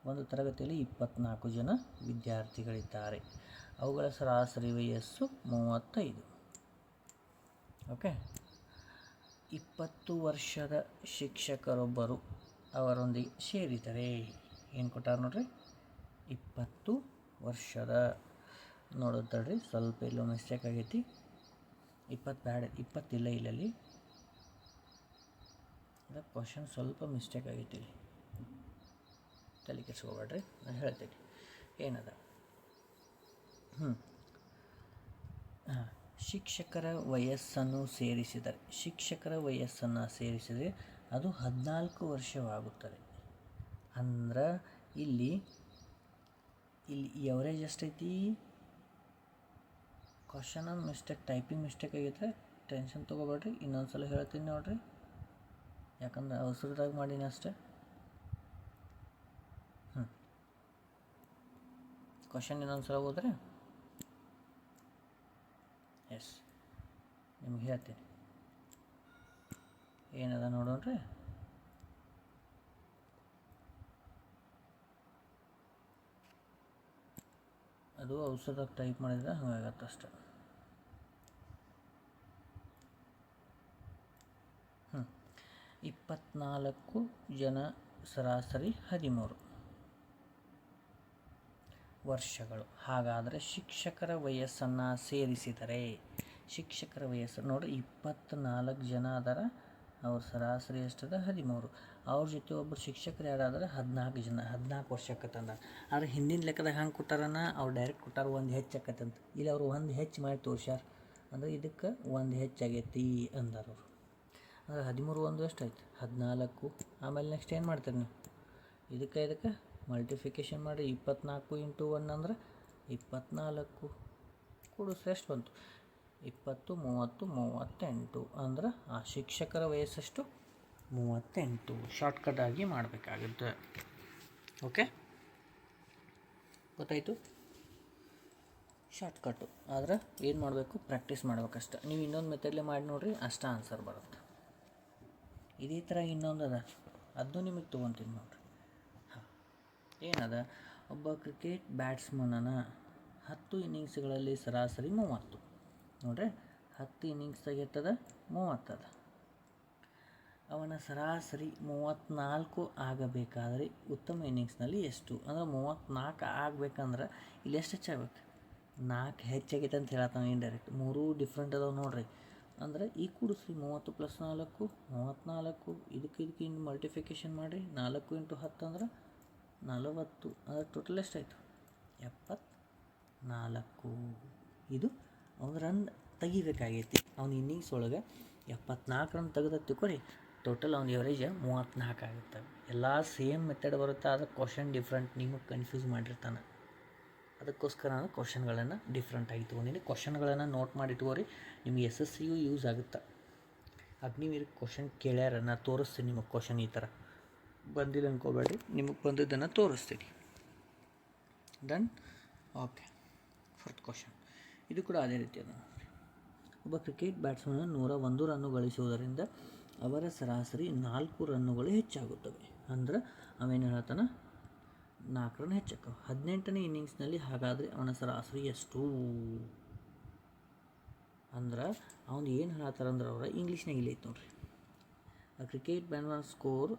ಒಂದು ತರಗತಿಯಲ್ಲಿ 24 ಜನ ವಿದ್ಯಾರ್ಥಿಗಳಿದ್ದಾರೆ. ಅವುಗಳ ಸರಾಸರಿ ವಯಸ್ಸು 35. ಓಕೆ, 20 ವರ್ಷದ ಶಿಕ್ಷಕರೊಬ್ಬರು ಅವರೊಂದಿಗೆ ಸೇರಿದರೆ ಏನು ಕೊಟ್ಟಾರ ನೋಡ್ರಿ, 20 ವರ್ಷದ ನೋಡೋದು ತಡ್ರಿ, ಸ್ವಲ್ಪ ಇಲ್ಲೋ ಮಿಸ್ಟೇಕ್ ಆಗೈತಿ. 20 ಬ್ಯಾಡ, 20 ಇಲ್ಲ ಇಲ್ಲಲ್ಲಿ ಕ್ವಶನ್ ಸ್ವಲ್ಪ ಮಿಸ್ಟೇಕ್ ಆಗೈತಿ ಇಲ್ಲಿ. ತಲೆ ಕೆಡಿಸ್ಕೋಬೇಡ್ರಿ, ನಾನು ಹೇಳ್ತೀನಿ ಏನದ. ಶಿಕ್ಷಕರ ವಯಸ್ಸನ್ನು ಸೇರಿಸಿದರೆ ಅದು 14 ವರ್ಷವಾಗುತ್ತದೆ. ಅಂದ್ರೆ ಇಲ್ಲಿ ಎವರೇಜ್ ಎಷ್ಟೈತಿ? ಕ್ವಶನ್ ಮಿಸ್ಟೇಕ್, ಟೈಪಿಂಗ್ ಮಿಸ್ಟೇಕ್ ಆಗೈತೆ, ಟೆನ್ಷನ್ ತೊಗೋಬೇಡ್ರಿ. ಇನ್ನೊಂದು ಸಲ ಹೇಳ್ತೀನಿ ನೋಡ್ರಿ, ಯಾಕಂದ್ರೆ ಅವಸರದಾಗ ಮಾಡೀನಿ ಅಷ್ಟೇ. ಕ್ವಶನ್ ಇನ್ನೊಂದು ಸಲ ಹೋದ್ರೆ ಎಸ್ ನಿಮ್ಗೆ ಹೇಳ್ತೀನಿ ಏನದ ನೋಡೋಣ್ರಿ. ಅದು ಔಷಧಕ್ಕೆ ಟೈಪ್ ಮಾಡಿದರೆ ಹಾಗಾಗತ್ತೆ ಅಷ್ಟೆ. 24 ಜನ ಸರಾಸರಿ 13 ವರ್ಷಗಳು. ಹಾಗಾದರೆ ಶಿಕ್ಷಕರ ವಯಸ್ಸನ್ನು ಸೇರಿಸಿದರೆ ಶಿಕ್ಷಕರ ವಯಸ್ಸು ನೋಡಿರಿ, 24 ಜನ ಅದರ, ಅವ್ರ ಸರಾಸರಿ ಎಷ್ಟದ 13. ಅವ್ರ ಜೊತೆ ಒಬ್ಬರು ಶಿಕ್ಷಕರು ಯಾರಾದ್ರೆ 14 ಜನ, 14 ವರ್ಷಕ್ಕತ್ತಂದ. ಆದರೆ ಹಿಂದಿನ ಲೆಕ್ಕದಾಗ ಹಂಗೆ ಕೊಟ್ಟಾರನ, ಅವ್ರು ಡೈರೆಕ್ಟ್ ಕೊಟ್ಟಾರ ಒಂದು ಹೆಚ್ಚಾಕತ್ತಂತ. ಇಲ್ಲಿ ಅವರು ಒಂದು ಹೆಚ್ಚು ಮಾಡಿ ತೋರ್ಸ್ಯಾರ, ಅಂದರೆ ಇದಕ್ಕೆ ಒಂದು ಹೆಚ್ಚಾಗೈತಿ ಅಂದಾರ ಅವರು. ಅಂದರೆ 13 ಒಂದು ಎಷ್ಟಾಯ್ತು? 14. ಆಮೇಲೆ ನೆಕ್ಸ್ಟ್ ಏನು ಮಾಡ್ತೀರಿ ನೀವು? ಇದಕ್ಕೆ ಮಲ್ಟಿಫಿಕೇಷನ್ ಮಾಡಿ 24 × 1 ಅಂದ್ರೆ 24 ಕೂಡಿಸ್ರೆ ಎಷ್ಟು ಬಂತು? 20, 30, 38. ಅಂದ್ರೆ ಆ ಶಿಕ್ಷಕರ ವಯಸ್ಸಷ್ಟು 38. ಶಾರ್ಟ್ಕಟ್ ಆಗಿ ಮಾಡಬೇಕಾಗುತ್ತೆ. ಓಕೆ, ಗೊತ್ತಾಯಿತು? ಶಾರ್ಟ್ಕಟ್ಟು ಆದ್ರೆ ಏನು ಮಾಡಬೇಕು? ಪ್ರಾಕ್ಟೀಸ್ ಮಾಡ್ಬೇಕಷ್ಟೆ. ನೀವು ಇನ್ನೊಂದು ಮೆಥಡ್ಲೆ ಮಾಡಿ ನೋಡಿರಿ, ಅಷ್ಟೇ ಆನ್ಸರ್ ಬರುತ್ತೆ. ಇದೇ ಥರ ಇನ್ನೊಂದು ಅದ, ಅದನ್ನು ನಿಮಗೆ ತೊಗೊತೀನಿ ನೋಡಿರಿ. ಏನದ? ಒಬ್ಬ ಕ್ರಿಕೆಟ್ ಬ್ಯಾಟ್ಸ್ಮನನ 10 ಇನ್ನಿಂಗ್ಸ್ಗಳಲ್ಲಿ ಸರಾಸರಿ 30. ನೋಡ್ರಿ, 10 ಇನ್ನಿಂಗ್ಸ್ದಾಗ ಎಷ್ಟದ? 30 ಅದ. ಅವನ ಸರಾಸರಿ 34 ಆಗಬೇಕಾದರೆ ಉತ್ತಮ ಇನ್ನಿಂಗ್ಸ್ನಲ್ಲಿ ಎಷ್ಟು? ಅಂದರೆ 34 ಆಗಬೇಕಂದ್ರೆ ಇಲ್ಲಿ ಎಷ್ಟು ಹೆಚ್ಚಾಗಬೇಕು? 4 ಹೆಚ್ಚಾಗೈತೆ ಅಂತ ಹೇಳತ್ತಾನೆ ಇಂಡೈರೆಕ್ಟ್. 3 ಡಿಫ್ರೆಂಟ್ ಅದಾವೆ ನೋಡ್ರಿ. ಅಂದರೆ ಈ ಕೂಡಿಸ್ರಿ, 30 + 4 34. ಇದಕ್ಕೆ ಇನ್ನು ಮಲ್ಟಿಫಿಕೇಷನ್ ಮಾಡಿರಿ, 4 × 10 ಅಂದ್ರೆ 40. ಅಂದರೆ ಟೋಟಲ್ ಎಷ್ಟಾಯಿತು? 74. ಇದು ಅವ್ನು ರನ್ ತೆಗಿಬೇಕಾಗೈತಿ. ಅವ್ನ ಇನ್ನಿಂಗ್ಸ್ ಒಳಗೆ 74 ರನ್ ತೆಗೆದ ತಿಳ್ಕೊರಿ, ಟೋಟಲ್ ಅವ್ನ ಎವರೇಜ್ 34 ಆಗುತ್ತೆ. ಎಲ್ಲ ಸೇಮ್ ಮೆಥಡ್ ಬರುತ್ತೆ, ಆದರೆ ಕ್ವಶನ್ ಡಿಫ್ರೆಂಟ್, ನಿಮಗೆ ಕನ್ಫ್ಯೂಸ್ ಮಾಡಿರ್ತಾನೆ. ಅದಕ್ಕೋಸ್ಕರ ನಾನು ಕ್ವಶನ್ಗಳನ್ನು ಡಿಫ್ರೆಂಟ್ ಆಗಿ ತೊಗೊಂಡಿನಿ. ಕ್ವಶನ್ಗಳನ್ನು ನೋಟ್ ಮಾಡಿ ಇಟ್ಕೋರಿ, ನಿಮಗೆ SSCಯೂ ಯೂಸ್ ಆಗುತ್ತೆ. ಅಗ್ನಿವೀರ್ ಕ್ವಶನ್ ಕೇಳ್ಯಾರ, ನಾನು ತೋರಿಸ್ತೀನಿ ನಿಮಗೆ ಕ್ವಶನ್. ಈ ಥರ ಬಂದಿಲ್ಲ ಅನ್ಕೋಬೇಡ್ರಿ, ನಿಮಗೆ ಬಂದಿದ್ದನ್ನು ತೋರಿಸ್ತೀನಿ. ಡನ್? ಓಕೆ, ಫೋರ್ತ್ ಕ್ವಶನ್ ಇದು ಕೂಡ ಅದೇ ರೀತಿ ಅದ. ಒಬ್ಬ ಕ್ರಿಕೆಟ್ ಬ್ಯಾಟ್ಸ್ಮನ್ 101 ರನ್ನು ಗಳಿಸುವುದರಿಂದ ಅವರ ಸರಾಸರಿ 4 ರನ್ನುಗಳು ಹೆಚ್ಚಾಗುತ್ತವೆ. ಅಂದ್ರೆ ಅವೇನು ಹೇಳ್ತಾನೆ? 4 ರನ್ ಹೆಚ್ಚಾಕ 18ನೇ ಇನ್ನಿಂಗ್ಸ್ನಲ್ಲಿ. ಹಾಗಾದರೆ ಅವನ ಸರಾಸರಿ ಎಷ್ಟು? ಅಂದ್ರೆ ಅವ್ನು ಏನು ಹೇಳ್ತಾರಂದ್ರೆ ಅವ್ರ ಇಂಗ್ಲೀಷ್ನಾಗ ಇಲ್ಲ ಐತೆ ನೋಡ್ರಿ. Cricket batsman score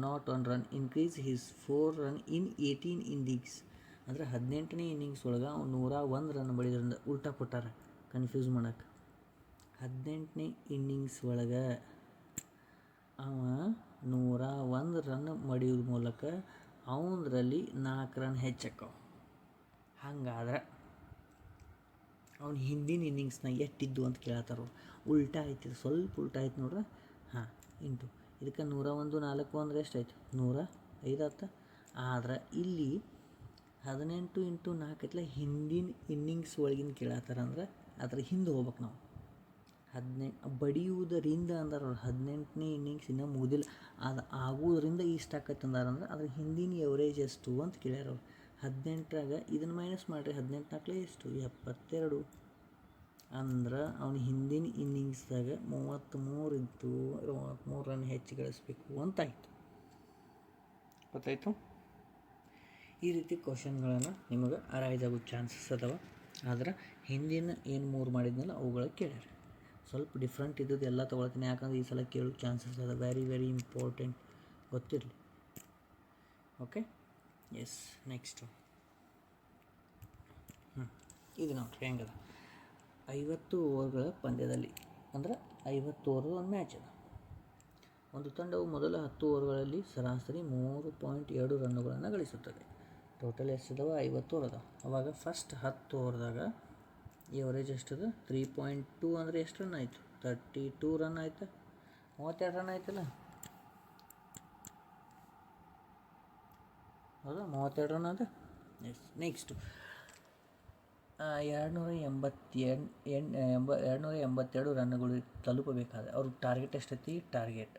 not 1 run increase his 4 run in 18 innings. ಅಂದರೆ 18ನೇ ಇನ್ನಿಂಗ್ಸ್ ಒಳಗೆ ಅವ್ನು 101 ರನ್ ಬಡಿದ್ರಿಂದ ಉಲ್ಟಾ ಕೊಟ್ಟಾರ ಕನ್ಫ್ಯೂಸ್ ಮಾಡೋಕ್ಕೆ. 18ನೇ ಇನ್ನಿಂಗ್ಸ್ ಒಳಗೆ ಅವ 101 ರನ್ ಬಡಿಯೋದ್ರ ಮೂಲಕ ಅವನರಲ್ಲಿ 4 ರನ್ ಹೆಚ್ಚಾಕವ. ಹಂಗಾದ್ರೆ ಅವ್ನು ಹಿಂದಿನ ಇನ್ನಿಂಗ್ಸ್ನಾಗ ಎಷ್ಟಿದ್ದು ಅಂತ ಕೇಳ್ತಾರ. ಉಲ್ಟಾ ಐತಿ, ಸ್ವಲ್ಪ ಉಲ್ಟಾ ಐತೆ ನೋಡ್ರಿ. ಇಂಟು ಇದಕ್ಕೆ 101 4 ಅಂದರೆ ಎಷ್ಟಾಯ್ತು? 105 ಆಯ್ತು. ಆದ್ರೆ ಇಲ್ಲಿ 18 × 4 ಐತಲ್ಲ, ಹಿಂದಿನ ಇನ್ನಿಂಗ್ಸ್ ಒಳಗಿನ ಕೇಳತ್ತಾರ. ಅಂದ್ರೆ ಅದ್ರ ಹಿಂದೆ ಹೋಗ್ಬೇಕು ನಾವು. 18 ಬಡಿಯುವುದರಿಂದ ಅಂದ್ರೆ 18ನೇ ಇನ್ನಿಂಗ್ಸ್ ಇನ್ನೂ ಮುಗಿದಿಲ್ಲ, ಅದು ಆಗೋದ್ರಿಂದ ಇಷ್ಟು ಆಕೈತೆ ಅಂದಾರಂದ್ರೆ ಅದ್ರ ಹಿಂದಿನ ಎವರೇಜ್ ಎಷ್ಟು ಅಂತ ಕೇಳ್ಯಾರ ಅವ್ರು. 18ರಾಗ ಇದನ್ನು ಮೈನಸ್ ಮಾಡಿರಿ, 18 4 ಎಷ್ಟು? 72. ಅಂದ್ರೆ ಅವ್ನು ಹಿಂದಿನ ಇನ್ನಿಂಗ್ಸ್ದಾಗ 33 ಇದ್ದು 33 ರನ್ ಹೆಚ್ಚು ಗಳಿಸ್ಬೇಕು ಅಂತಾಯಿತು. ಗೊತ್ತಾಯಿತು? ಈ ರೀತಿ ಕ್ವಶನ್ಗಳನ್ನು ನಿಮಗೆ ಅರೈಸ್ ಆಗೋ ಚಾನ್ಸಸ್ ಅದಾವೆ. ಆದ್ರೆ ಹಿಂದಿನ ಏನು 3 ಮಾಡಿದ್ನಲ್ಲ ಅವುಗಳ ಕೇಳ್ಯಾರ. ಸ್ವಲ್ಪ ಡಿಫ್ರೆಂಟ್ ಇದ್ದದ್ದು ಎಲ್ಲ ತೊಗೊಳ್ತೀನಿ, ಯಾಕಂದ್ರೆ ಈ ಸಲ ಕೇಳೋ ಚಾನ್ಸಸ್ ಅದ. ವೆರಿ ವೆರಿ ಇಂಪಾರ್ಟೆಂಟ್, ಗೊತ್ತಿರಲಿ. Okay, yes. ನೆಕ್ಸ್ಟು ಇದು ನೋಡ್ರಿ ಹೆಂಗದ 50 ಓವರ್ಗಳ ಪಂದ್ಯದಲ್ಲಿ ಅಂದ್ರೆ 50 ಓವರ್ದು ಒಂದು ಮ್ಯಾಚ್ ಅದ. ಒಂದು ತಂಡವು ಮೊದಲ 10 ಓವರ್ಗಳಲ್ಲಿ ಸರಾಸರಿ 3.2 ರನ್ನುಗಳನ್ನು ಗಳಿಸುತ್ತದೆ. ಟೋಟಲ್ ಎಷ್ಟಿದಾವ? 50 ಓವರ್ ಅದಾವ. ಅವಾಗ ಫಸ್ಟ್ 10 ಓವರ್ದಾಗ ಎವರೇಜ್ ಎಷ್ಟದ? 3.2 ಅಂದರೆ ಎಷ್ಟು ರನ್ ಆಯಿತು? 32 ರನ್ ಆಯ್ತು. 32 ರನ್ ಆಯ್ತಲ್ಲ, ಹೌದಾ? 32 ರನ್ ಅದ. ನೆಕ್ಸ್ಟು 282 ರನ್ನುಗಳು ತಲುಪಬೇಕಾದ್ರೆ ಅವ್ರ ಟಾರ್ಗೆಟ್ ಎಷ್ಟೈತಿ? ಟಾರ್ಗೆಟ್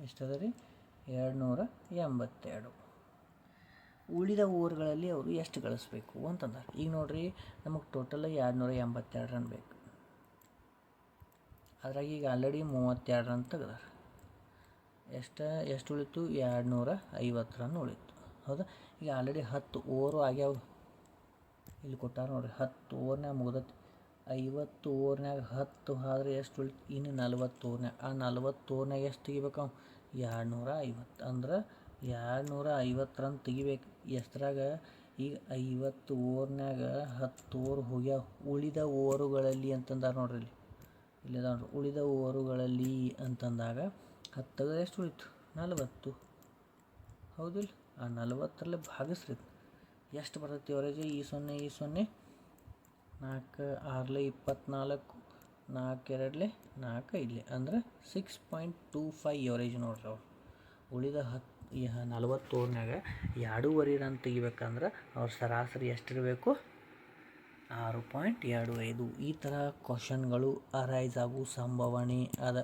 ಎಷ್ಟದ ರೀ? 282. ಉಳಿದ ಓವರ್ಗಳಲ್ಲಿ ಅವರು ಎಷ್ಟು ಗಳಿಸ್ಬೇಕು ಅಂತಂದಾರೆ. ಈಗ ನೋಡಿರಿ, ನಮಗೆ ಟೋಟಲ್ 282 ರನ್ ಬೇಕು. ಅದ್ರಾಗ ಈಗ ಆಲ್ರೆಡಿ 32 ರನ್ ತೆಗ್ದಾರೆ. ಎಷ್ಟು ಉಳಿತು? 250 ರನ್ ಉಳಿತು, ಹೌದಾ? ಈಗ ಆಲ್ರೆಡಿ 10 ಓವರು ಆಗ್ಯಾವ. ಇಲ್ಲಿ ಕೊಟ್ಟಾರ ನೋಡಿರಿ, 10 ಓವರ್ನಾಗ ಮುಗ್ದತಿ. 50 ಓವರ್ನಾಗ 10 ಆದ್ರೆ ಎಷ್ಟು ಉಳಿತು? ಇನ್ನು 40 ಓವರ್ನಾಗ. ಆ 40 ಓವರ್ನಾಗ ಎಷ್ಟು ತೆಗಿಬೇಕು? 250. ಅಂದ್ರೆ 250 ರನ್ ತೆಗಿಬೇಕು. ಎಷ್ಟರಾಗ? ಈಗ 50 ಓವರ್ನಾಗ 10 ಓವರ್ ಹೋಗ್ಯಾವ. ಉಳಿದ ಓವರುಗಳಲ್ಲಿ ಅಂತಂದಾರೆ ನೋಡ್ರಿ, ಇಲ್ಲಿದ ನೋಡ್ರಿ, ಉಳಿದ ಓವರುಗಳಲ್ಲಿ ಅಂತಂದಾಗ 10 ತೆಗೆದ್ರೆ ಎಷ್ಟು ಉಳಿತು? 40, ಹೌದಿಲ್ಲ? ಆ 40ರಲ್ಲಿ ಭಾಗಿಸ್ರಿ. ಎಷ್ಟು ಬರ್ತೈತಿ ಅವರೇಜ್? ಈ 0 4 6 24, 4 2 4 5 ಅಂದರೆ 6.25 ಎವರೇಜ್ ನೋಡ್ರಿ ಅವ್ರು. ಉಳಿದ 40 ಓವರ್ನಾಗ 2.5 ರನ್ ತೆಗಿಬೇಕಂದ್ರೆ ಅವ್ರ ಸರಾಸರಿ ಎಷ್ಟಿರಬೇಕು? 6.25. ಈ ಥರ ಕ್ವಶನ್ಗಳು ಅರೈಸ್ ಆಗೋ ಸಂಭಾವನೆ ಅದ.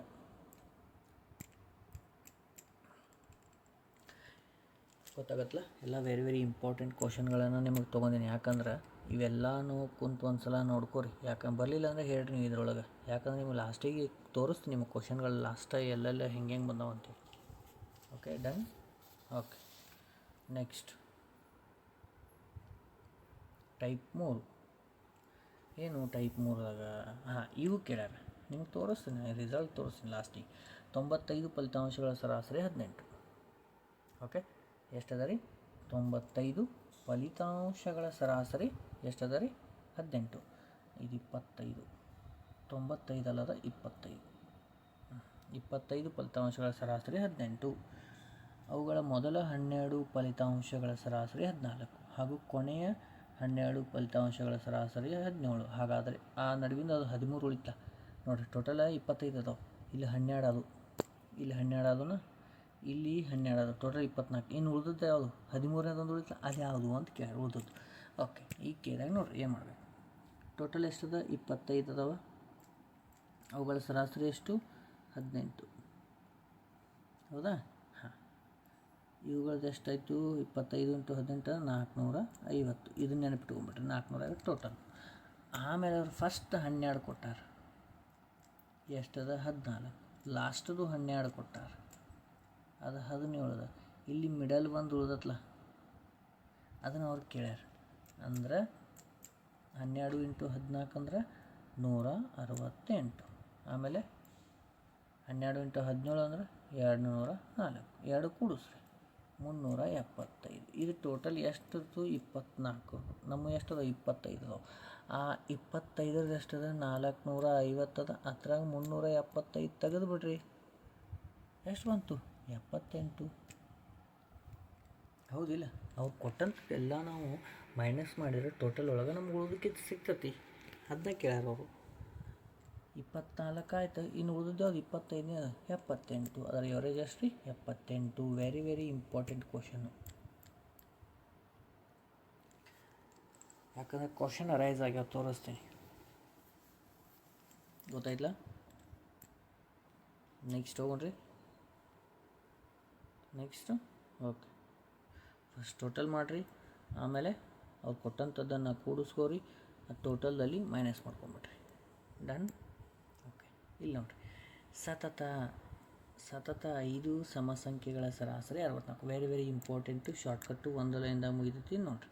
ಗೊತ್ತಾಗತ್ತಲ್ಲ? ಎಲ್ಲ ವೆರಿ ಇಂಪಾರ್ಟೆಂಟ್ ಕ್ವಶನ್ಗಳನ್ನು ನಿಮಗೆ ತೊಗೊಂಡಿನಿ. ಯಾಕಂದ್ರೆ ಇವೆಲ್ಲನೂ ಕುಂತು ಒಂದು ಸಲ ನೋಡ್ಕೊರಿ. ಯಾಕಂದ್ರೆ ಬರಲಿಲ್ಲ ಅಂದರೆ ಹೇಳ್ರಿ ನೀವು ಇದ್ರೊಳಗೆ. ಯಾಕಂದ್ರೆ ನಿಮ್ಗೆ ಲಾಸ್ಟಿಗೆ ತೋರಿಸ್ತೀನಿ ನಿಮ್ಮ ಕ್ವಶನ್ಗಳು ಲಾಸ್ಟಾಗಿ ಎಲ್ಲೆಲ್ಲ ಹೆಂಗೆ ಬಂದಾವ ಅಂತೇಳಿ. Okay, done. Okay, next type 3. ಏನು ಟೈಪ್ 3ದಾಗ? ಇವು ಕೇಳ್ಯಾರ. ನಿಮ್ಗೆ ತೋರಿಸ್ತೀನಿ, ರಿಸಲ್ಟ್ ತೋರಿಸ್ತೀನಿ ಲಾಸ್ಟಿಗೆ. 95 ಫಲಿತಾಂಶಗಳ ಸರಾಸರಿ 18. ಓಕೆ, ಎಷ್ಟದ ರೀ? 95 ಫಲಿತಾಂಶಗಳ ಸರಾಸರಿ ಎಷ್ಟದ ರೀ? 18. ಇದು 25. 95 ಅಲ್ಲದ 25. 25 ಫಲಿತಾಂಶಗಳ ಸರಾಸರಿ 18. ಅವುಗಳ ಮೊದಲ 12 ಫಲಿತಾಂಶಗಳ ಸರಾಸರಿ 14 ಹಾಗೂ ಕೊನೆಯ 12 ಫಲಿತಾಂಶಗಳ ಸರಾಸರಿ 17. ಹಾಗಾದರೆ ಆ ನಡುವಿನ ಅದು 13 ಉಳಿತಾ ನೋಡಿರಿ. ಟೋಟಲ 25 ಅದಾವೆ. ಇಲ್ಲಿ 12 ಅದು, ಇಲ್ಲಿ 12 ಅದನ್ನ, ಇಲ್ಲಿ 12 ಅದು, ಟೋಟಲ್ 24. ಇನ್ನು ಉಳಿದದ್ದು ಯಾವುದು? 13ನೇದೊಂದು ಉಳಿತಾ, ಅದು ಯಾವುದು ಅಂತ ಕೇಳಿ ಉಳಿದದ್ದು. ಓಕೆ, ಈಗ ಕೇಳಿದಾಗ ನೋಡಿರಿ ಏನು ಮಾಡಬೇಕು. ಟೋಟಲ್ ಎಷ್ಟದ? 25 ಅದಾವ. ಅವುಗಳ ಸರಾಸರಿ ಎಷ್ಟು? 18, ಹೌದಾ? ಹಾಂ, ಇವುಗಳದ್ದು ಎಷ್ಟಾಯಿತು? 25 × 18 450. ಇದನ್ನ ನೆನಪಿಟ್ಕೊಂಡ್ಬಿಟ್ರೆ 450 ಟೋಟಲ್. ಆಮೇಲೆ ಅವ್ರು ಫಸ್ಟ್ 12 ಕೊಟ್ಟಾರ. ಎಷ್ಟದ? 14. ಲಾಸ್ಟದು 12 ಕೊಟ್ಟಾರ, ಅದು 17 ಅದ. ಇಲ್ಲಿ ಮಿಡಲ್ ಬಂದು ಉಳ್ದತ್ಲ, ಅದನ್ನು ಅವ್ರು ಕೇಳ್ಯಾರ. ಅಂದ್ರೆ 12 × 14 ಅಂದ್ರೆ 168. ಆಮೇಲೆ 12 × 17 ಅಂದ್ರೆ 204. 2 ಕೂಡಿಸ್ರಿ 375. ಇದು ಟೋಟಲ್ ಎಷ್ಟಿತ್ತು? 24. ನಮ್ಮ ಎಷ್ಟದ? 25 ಅದಾವೆ. ಆ 25 ಎಷ್ಟದ? 450 ಅದ. ಅದ್ರಾಗ 375 ತೆಗೆದು ಬಿಡ್ರಿ. ಎಷ್ಟು ಬಂತು? 78. ಹೌದಿಲ್ಲ? ಅವ್ರು ಕೊಟ್ಟಂತ ಎಲ್ಲ ನಾವು ಮೈನಸ್ ಮಾಡಿದರೆ ಟೋಟಲ್ ಒಳಗೆ ನಮ್ಗೆ ಉಳಿದಕ್ಕೆ ಸಿಗ್ತತಿ. ಅದನ್ನ ಕೇಳ್ಯಾರ ಅವರು. 24 ಆಯ್ತು. ಇನ್ನು ಉಳಿದಿದ್ದು ಅದು 25ನೇ ಅದ, 78. ಅದರ ಎವರೇಜ್ ಎಷ್ಟು ರೀ? 78. Very important question. ಯಾಕಂದರೆ ಕ್ವಶನ್ ಅರೈಸ್ ಆಗ್ಯಾವ, ತೋರಿಸ್ತೀನಿ. ಗೊತ್ತಾಯ್ತಲ್ಲ? ನೆಕ್ಸ್ಟ್ ಹೋಗೋಣ್ರಿ. ನೆಕ್ಸ್ಟು ಓಕೆ, ಫಸ್ಟ್ ಟೋಟಲ್ ಮಾಡಿರಿ. ಆಮೇಲೆ ಅವ್ರು ಕೊಟ್ಟಂಥದ್ದನ್ನು ಕೂಡಿಸ್ಕೋರಿ. ಆ ಟೋಟಲ್ದಲ್ಲಿ ಮೈನಸ್ ಮಾಡ್ಕೊಂಬಿಟ್ರಿ. ಡನ್. ಓಕೆ, ಇಲ್ಲಿ ನೋಡಿರಿ, ಸತತ 5 ಸಮಸಂಖ್ಯೆಗಳ ಸರಾಸರಿ 64. Very important. ಶಾರ್ಟ್ಕಟ್ಟು, ಒಂದು ಲೈನ್ದ ಮುಗಿದೈತಿ ನೋಡಿರಿ.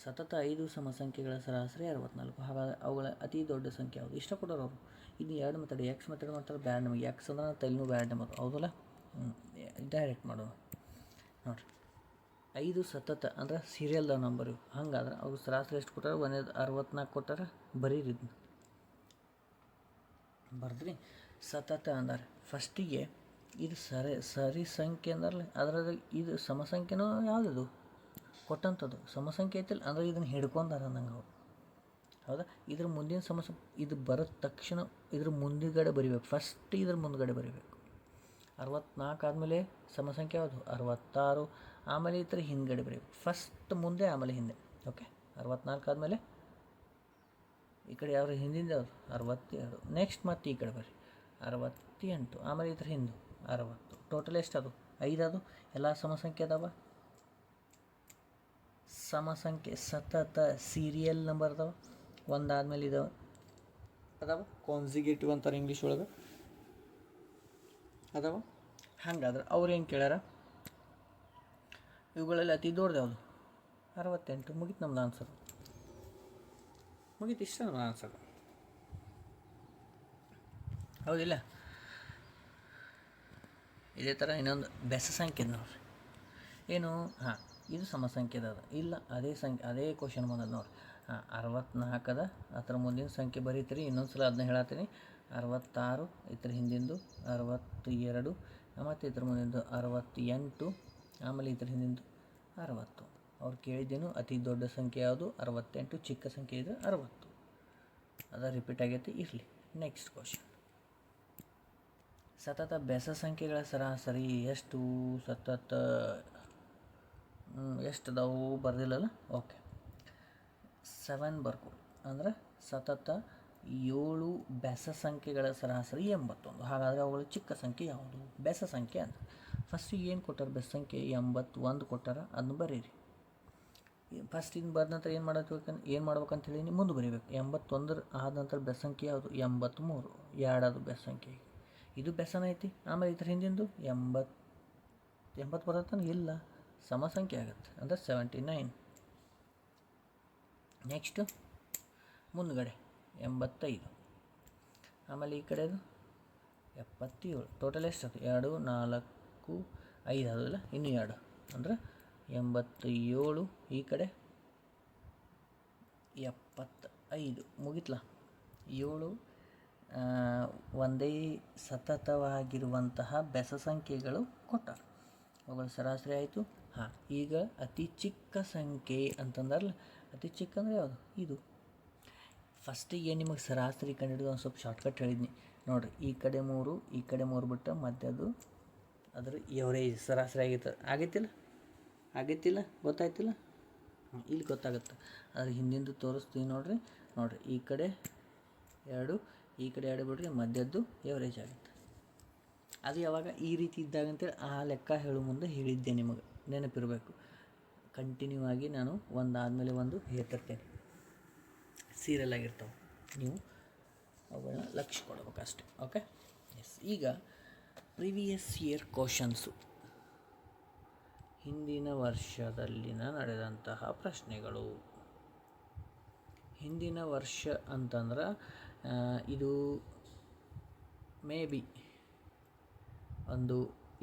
ಸತತ 5 ಸಮಸಂಖ್ಯೆಗಳ ಸರಾಸರಿ 64. ಹಾಗಾದರೆ ಅವುಗಳ ಅತಿ ದೊಡ್ಡ ಸಂಖ್ಯೆ ಯಾವುದು? ಇಷ್ಟಪಡೋರು ಅವರು. ಇದು 2 ಮೆಥಡ್. ಎಕ್ಸ್ ಮೆಥಡ್ ಮಾಡ್ತಾರೆ, ಬ್ಯಾಡ್ ನಮಗೆ. ಎಕ್ಸ್ ಅಂದ್ರೆ ತಲೆನೂ ಬ್ಯಾಡ್ ನಮಗೆ, ಹೌದಲ್ಲ? ಡೈರೆಕ್ಟ್ ಮಾಡೋಣ ನೋಡಿರಿ. 5 ಸತತ ಅಂದ್ರೆ ಸೀರಿಯಲ್ದ ನಂಬರ್ ಇವು. ಹಂಗಾದ್ರೆ ಅವ್ರು ಸರಾಸರಿ ಎಷ್ಟು ಕೊಟ್ಟಾರ? 64 ಕೊಟ್ಟಾರ. ಬರೀರಿ ಬರ್ದ್ರಿ. ಸತತ ಅಂದ್ರೆ ಫಸ್ಟಿಗೆ ಇದು ಸರಿ ಸಂಖ್ಯೆ ಅಂದ್ರಲ್ಲ, ಅದ್ರಾಗ ಇದು ಸಮಸಂಖ್ಯೆನೋ ಯಾವುದಿದು ಕೊಟ್ಟಂಥದ್ದು ಸಮಸಂಖ್ಯೆ ಐತಿಲ್ಲ ಅಂದ್ರೆ ಇದನ್ನು ಹಿಡ್ಕೊಂಡಾರ ನಂಗೆ ಅವ್ರು. ಹೌದಾ? ಇದ್ರ ಮುಂದಿನ ಇದು ಬರೋದ ತಕ್ಷಣ ಇದ್ರ ಮುಂದುಗಡೆ ಬರಿಬೇಕು. ಫಸ್ಟ್ ಇದ್ರ ಮುಂದುಗಡೆ ಬರಿಬೇಕು. 64 ಆದಮೇಲೆ ಸಮಸಂಖ್ಯೆ ಯಾವುದು? 66. ಆಮೇಲೆ ಈ ಥರ ಹಿಂದ್ಗಡೆ ಬರೀಬೇಕು. ಫಸ್ಟ್ ಮುಂದೆ ಆಮೇಲೆ ಹಿಂದೆ. ಓಕೆ, 64 ಆದಮೇಲೆ ಈ ಕಡೆ ಯಾವ್ದು ಹಿಂದಿಂದ ಯಾವುದು? 62. ನೆಕ್ಸ್ಟ್ ಮತ್ತೆ ಈ ಕಡೆ ಬರ್ರಿ 68. ಆಮೇಲೆ ಈ ಥರ ಹಿಂದೆ 60. ಟೋಟಲ್ ಎಷ್ಟು ಅದು? 5 ಅದು. ಎಲ್ಲ ಸಮಸಂಖ್ಯೆ ಅದಾವ. ಸಮಸಂಖ್ಯೆ ಸತತ ಸೀರಿಯಲ್ ನಂಬರ್ ಅದಾವ. ಒಂದಾದ್ಮೇಲೆ ಇದಾವೆ ಅದಾವ. ಕಾನ್ಸಿಗೇಟಿವ್ ಅಂತಾರೆ ಇಂಗ್ಲೀಷ್ ಒಳಗೆ ಅದಾವ. ಹಂಗಾದ್ರೆ ಅವ್ರು ಏನು ಕೇಳ್ಯಾರ? ಇವುಗಳಲ್ಲಿ ಅತಿ ದೊಡ್ಡದು ಯಾವುದು? 68. ಮುಗೀತು ನಮ್ದು ಆನ್ಸರ್. ಮುಗೀತು, ಇಷ್ಟ ನಮ್ಮ ಆನ್ಸರ್. ಹೌದಿಲ್ಲ? ಇದೇ ಥರ ಇನ್ನೊಂದು ಬೆಸ ಸಂಖ್ಯೆ ನೋಡ್ರಿ. ಏನು? ಹಾಂ, ಇದು ಸಮಸಂಖ್ಯೆದ ಇಲ್ಲ, ಅದೇ ಕ್ವಶನ್ ಬಂದದ ನೋಡ್ರಿ. ಹಾಂ, 64 ಅದ. ಅದರ ಮುಂದಿನ ಸಂಖ್ಯೆ ಬರೀತೀರಿ. ಇನ್ನೊಂದು ಸಲ ಅದನ್ನ ಹೇಳತ್ತೀನಿ. 66, ಇದ್ರ ಹಿಂದಿಂದು 62, ಮತ್ತು ಇದ್ರ ಮುಂದಿಂದು 68, ಆಮೇಲೆ ಇದ್ರ ಹಿಂದಿಂದು 60. ಅವ್ರು ಕೇಳಿದ್ದೇನು? ಅತಿ ದೊಡ್ಡ ಸಂಖ್ಯೆ ಯಾವುದು? 68. ಚಿಕ್ಕ ಸಂಖ್ಯೆ ಇದೆ 60. ಅದ ರಿಪೀಟ್ ಆಗೈತಿ. ಇರಲಿ. Next question. ಸತತ ಬೆಸ ಸಂಖ್ಯೆಗಳ ಸರಾಸರಿ ಎಷ್ಟು? ಸತತ ಎಷ್ಟು ಅದಾವು ಬರ್ದಿಲ್ಲಲ್ಲ? ಓಕೆ, 7 ಬರ್ಕೊಡಿ. ಅಂದ್ರೆ ಸತತ 7 ಬೆಸ ಸಂಖ್ಯೆಗಳ ಸರಾಸರಿ 81. ಹಾಗಾದರೆ ಅವುಗಳ ಚಿಕ್ಕ ಸಂಖ್ಯೆ ಯಾವುದು? ಬೆಸ ಸಂಖ್ಯೆ ಅಂತ ಫಸ್ಟಿಗೆ ಏನು ಕೊಟ್ಟಾರ? ಬೆಸ ಸಂಖ್ಯೆ 81 ಕೊಟ್ಟಾರ. ಅದನ್ನು ಬರೀರಿ. ಫಸ್ಟ್ ಇನ್ನು ಬರೆದ ನಂತರ ಏನು ಮಾಡ್ಬೇಕಂತ ಹೇಳಿ ನೀವು ಮುಂದೆ ಬರೀಬೇಕು. 81 ಆದ ನಂತರ ಬೆಸ ಸಂಖ್ಯೆ ಯಾವುದು? 83. ಎರಡದು ಬೆಸ ಸಂಖ್ಯೆ. ಇದು ಬೆಸನ ಐತಿ. ಆಮೇಲೆ ಇದ್ರ ಹಿಂದಿಂದು 80 ಬರತ್ತಾನೆ ಇಲ್ಲ, ಸಮ ಸಂಖ್ಯೆ ಆಗುತ್ತೆ. ಅಂದರೆ 79. ನೆಕ್ಸ್ಟು ಮುಂದುಗಡೆ 85. ಆಮೇಲೆ ಈ ಕಡೆದು 77. ಟೋಟಲ್ ಎಷ್ಟು? 2, 4, 5 ಆಗೋದಿಲ್ಲ, ಇನ್ನೂ 2 ಅಂದರೆ 87. ಈ ಕಡೆ 75. ಮುಗಿತ್ಲಾ? 7 ಒಂದೇ ಸತತವಾಗಿರುವಂತಹ ಬೆಸ ಸಂಖ್ಯೆಗಳು ಕೊಟ್ಟಾರ. ಅವುಗಳ ಸರಾಸರಿ ಆಯಿತು. ಹಾಂ, ಈಗ ಅತಿ ಚಿಕ್ಕ ಸಂಖ್ಯೆ ಅಂತಂದ್ರಲ್ಲ, ಅತಿ ಚಿಕ್ಕ ಅಂದರೆ ಯಾವುದು? ಇದು. ಫಸ್ಟಿಗೆ ನಿಮಗೆ ಸರಾಸರಿ ಕಂಡುಹಿಡಿದು ಒಂದು ಸ್ವಲ್ಪ ಶಾರ್ಟ್ಕಟ್ ಹೇಳಿದ್ನಿ ನೋಡಿರಿ. ಈ ಕಡೆ 3, ಈ ಕಡೆ 3 ಬಿಟ್ಟು ಮಧ್ಯದು ಅದ್ರ ಎವರೇಜ್ ಸರಾಸರಿ ಆಗೈತಿಲ್ಲ ಗೊತ್ತಾಯ್ತಿಲ್ಲ? ಇಲ್ಲಿ ಗೊತ್ತಾಗುತ್ತೆ. ಅದ್ರ ಹಿಂದಿಂದು ತೋರಿಸ್ತೀವಿ ನೋಡಿರಿ. ಈ ಕಡೆ 2, ಈ ಕಡೆ 2 ಬಿಡ್ರಿ, ಮಧ್ಯದ್ದು ಎವರೇಜ್ ಆಗುತ್ತೆ. ಅದು ಯಾವಾಗ ಈ ರೀತಿ ಇದ್ದಾಗ ಅಂತೇಳಿ ಆ ಲೆಕ್ಕ ಹೇಳೋ ಮುಂದೆ ಹೇಳಿದ್ದೆ ನಿಮಗೆ, ನೆನಪಿರಬೇಕು. ಕಂಟಿನ್ಯೂ ಆಗಿ ನಾನು ಒಂದಾದಮೇಲೆ ಒಂದು ಹೇಳ್ತಿರ್ತೇನೆ. ಸೀರಿಯಲ್ ಆಗಿರ್ತಾವೆ, ನೀವು ಅವುಗಳನ್ನ ಲಕ್ಷ್ಯ ಕೊಡಬೇಕಷ್ಟೆ. Okay, yes. ಈಗ ಪ್ರಿವಿಯಸ್ ಇಯರ್ ಕ್ವಶನ್ಸು, ಹಿಂದಿನ ವರ್ಷದಲ್ಲಿನ ನಡೆದಂತಹ ಪ್ರಶ್ನೆಗಳು. ಹಿಂದಿನ ವರ್ಷ ಅಂತಂದ್ರೆ ಇದು ಮೇ ಬಿ ಒಂದು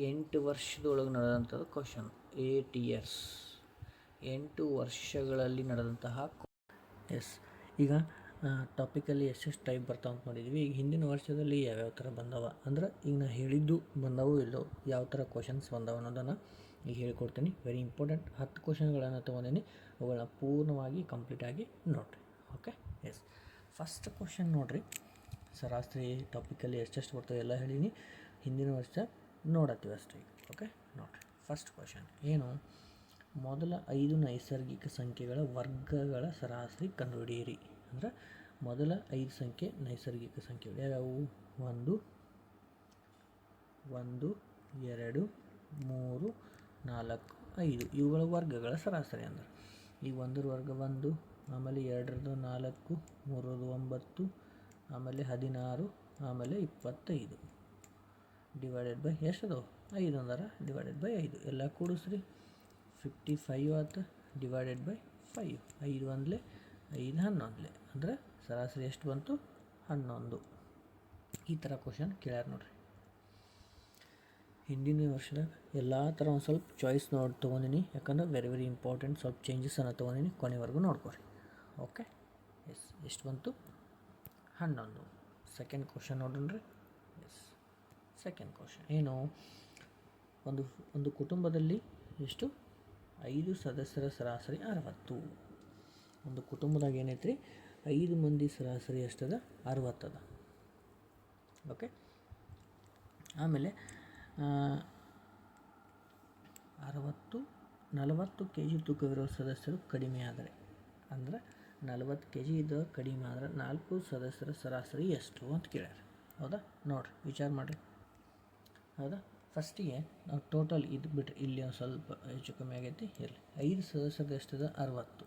8 ವರ್ಷದೊಳಗೆ ನಡೆದಂಥದ್ದು ಕ್ವಶನ್. 8 ಇಯರ್ಸ್, 8 ವರ್ಷಗಳಲ್ಲಿ ನಡೆದಂತಹ. ಎಸ್. ಈಗ ಟಾಪಿಕಲ್ಲಿ ಎಷ್ಟೆಷ್ಟು ಟೈಪ್ ಬರ್ತಾವೆ ಅಂತ ನೋಡಿದ್ವಿ. ಈಗ ಹಿಂದಿನ ವರ್ಷದಲ್ಲಿ ಯಾವ್ಯಾವ ಥರ ಬಂದವ ಅಂದ್ರೆ ಈಗ ನಾ ಹೇಳಿದ್ದು ಬಂದವೋ ಇಲ್ಲೋ, ಯಾವ ಥರ ಕ್ವಶನ್ಸ್ ಬಂದವ ಅನ್ನೋದನ್ನು ಈಗ ಹೇಳ್ಕೊಡ್ತೀನಿ. Very important. 10 ಕ್ವಶನ್ಗಳನ್ನು ತೊಗೊಂಡೀನಿ. ಅವುಗಳನ್ನ ಪೂರ್ಣವಾಗಿ ಕಂಪ್ಲೀಟಾಗಿ ನೋಡಿರಿ. Okay, S. ಫಸ್ಟ್ ಕ್ವಶನ್ ನೋಡಿರಿ. ಸರಾಸರಿ ಟಾಪಿಕಲ್ಲಿ ಎಷ್ಟೆಷ್ಟು ಬರ್ತವೆ ಎಲ್ಲ ಹೇಳೀನಿ. ಹಿಂದಿನ ವರ್ಷ ನೋಡತ್ತೀವಿ ಅಷ್ಟೇ. ಓಕೆ, ನೋಡಿರಿ. ಫಸ್ಟ್ ಕ್ವಶನ್ ಏನು? ಮೊದಲ 5 ನೈಸರ್ಗಿಕ ಸಂಖ್ಯೆಗಳ ವರ್ಗಗಳ ಸರಾಸರಿ ಕಂಡುಹಿಡಿಯಿರಿ. ಅಂದರೆ ಮೊದಲ 5 ಸಂಖ್ಯೆ ನೈಸರ್ಗಿಕ ಸಂಖ್ಯೆಗಳು ಯಾವ್ಯಾವು? 1, 2, 3, 4, 5 ಇವುಗಳ ವರ್ಗಗಳ ಸರಾಸರಿ. ಅಂದರೆ ಈ 1ರ ವರ್ಗ 1, ಆಮೇಲೆ 2ರದ್ದು 4, 3ರದ್ದು 9, ಆಮೇಲೆ 16, ಆಮೇಲೆ 25 ಡಿವೈಡೆಡ್ ಬೈ ಎಷ್ಟು? 5 ಅಂದರೆ ಡಿವೈಡೆಡ್ ಬೈ 5 ಎಲ್ಲ ಕೂಡಿಸ್ರಿ. 55 ಆಯ್ತು ಡಿವೈಡೆಡ್ ಬೈ 5. 5 1 5 11 ಅಂದರೆ ಸರಾಸರಿ ಎಷ್ಟು ಬಂತು? 11. ಈ ಥರ ಕ್ವಶನ್ ಕೇಳ್ಯಾರ ನೋಡ್ರಿ. ಹಿಂದಿನ ವರ್ಷದಾಗ ಎಲ್ಲ ಥರ ಒಂದು ಸ್ವಲ್ಪ ಚಾಯ್ಸ್ ನೋಡಿ ತೊಗೊಂಡಿನಿ, ಯಾಕಂದ್ರೆ ವೆರಿ ಇಂಪಾರ್ಟೆಂಟ್. ಸ್ವಲ್ಪ ಚೇಂಜಸನ್ನು ತೊಗೊಂಡಿನಿ, ಕೊನೆವರೆಗೂ ನೋಡ್ಕೊರಿ. Okay, S. ಎಷ್ಟು ಬಂತು? 11. ಸೆಕೆಂಡ್ ಕ್ವಶನ್ ನೋಡ್ರಿ. ಎಸ್, ಸೆಕೆಂಡ್ ಕ್ವಶನ್ ಏನು? ಒಂದು ಕುಟುಂಬದಲ್ಲಿ ಎಷ್ಟು? 5 ಸದಸ್ಯರ ಸರಾಸರಿ 60. ಒಂದು ಕುಟುಂಬದಾಗ ಏನೈತೆ ರೀ? 5 ಮಂದಿ ಸರಾಸರಿ ಎಷ್ಟದ? 60 ಅದ. ಓಕೆ, ಆಮೇಲೆ 40 ಕೆ ಜಿ ತೂಕವಿರುವ ಸದಸ್ಯರು ಕಡಿಮೆ ಆದರೆ, ಅಂದ್ರೆ 40 ಕೆ ಜಿ ಇದ್ದವ್ರು ಕಡಿಮೆ ಆದರೆ 4 ಸದಸ್ಯರ ಸರಾಸರಿ ಎಷ್ಟು ಅಂತ ಕೇಳ್ಯಾರ. ಹೌದಾ? ನೋಡಿರಿ, ವಿಚಾರ ಮಾಡಿರಿ. ಹೌದಾ? ಫಸ್ಟಿಗೆ ನಾವು ಟೋಟಲ್ ಇದು ಬಿಟ್ರಿ, ಇಲ್ಲಿ ಒಂದು ಸ್ವಲ್ಪ ಹೆಚ್ಚು ಕಮ್ಮಿ ಆಗೈತಿ, ಇರಲಿ. 5 ಸದಸ್ಯರದ್ದು ಎಷ್ಟಿದೆ? 60.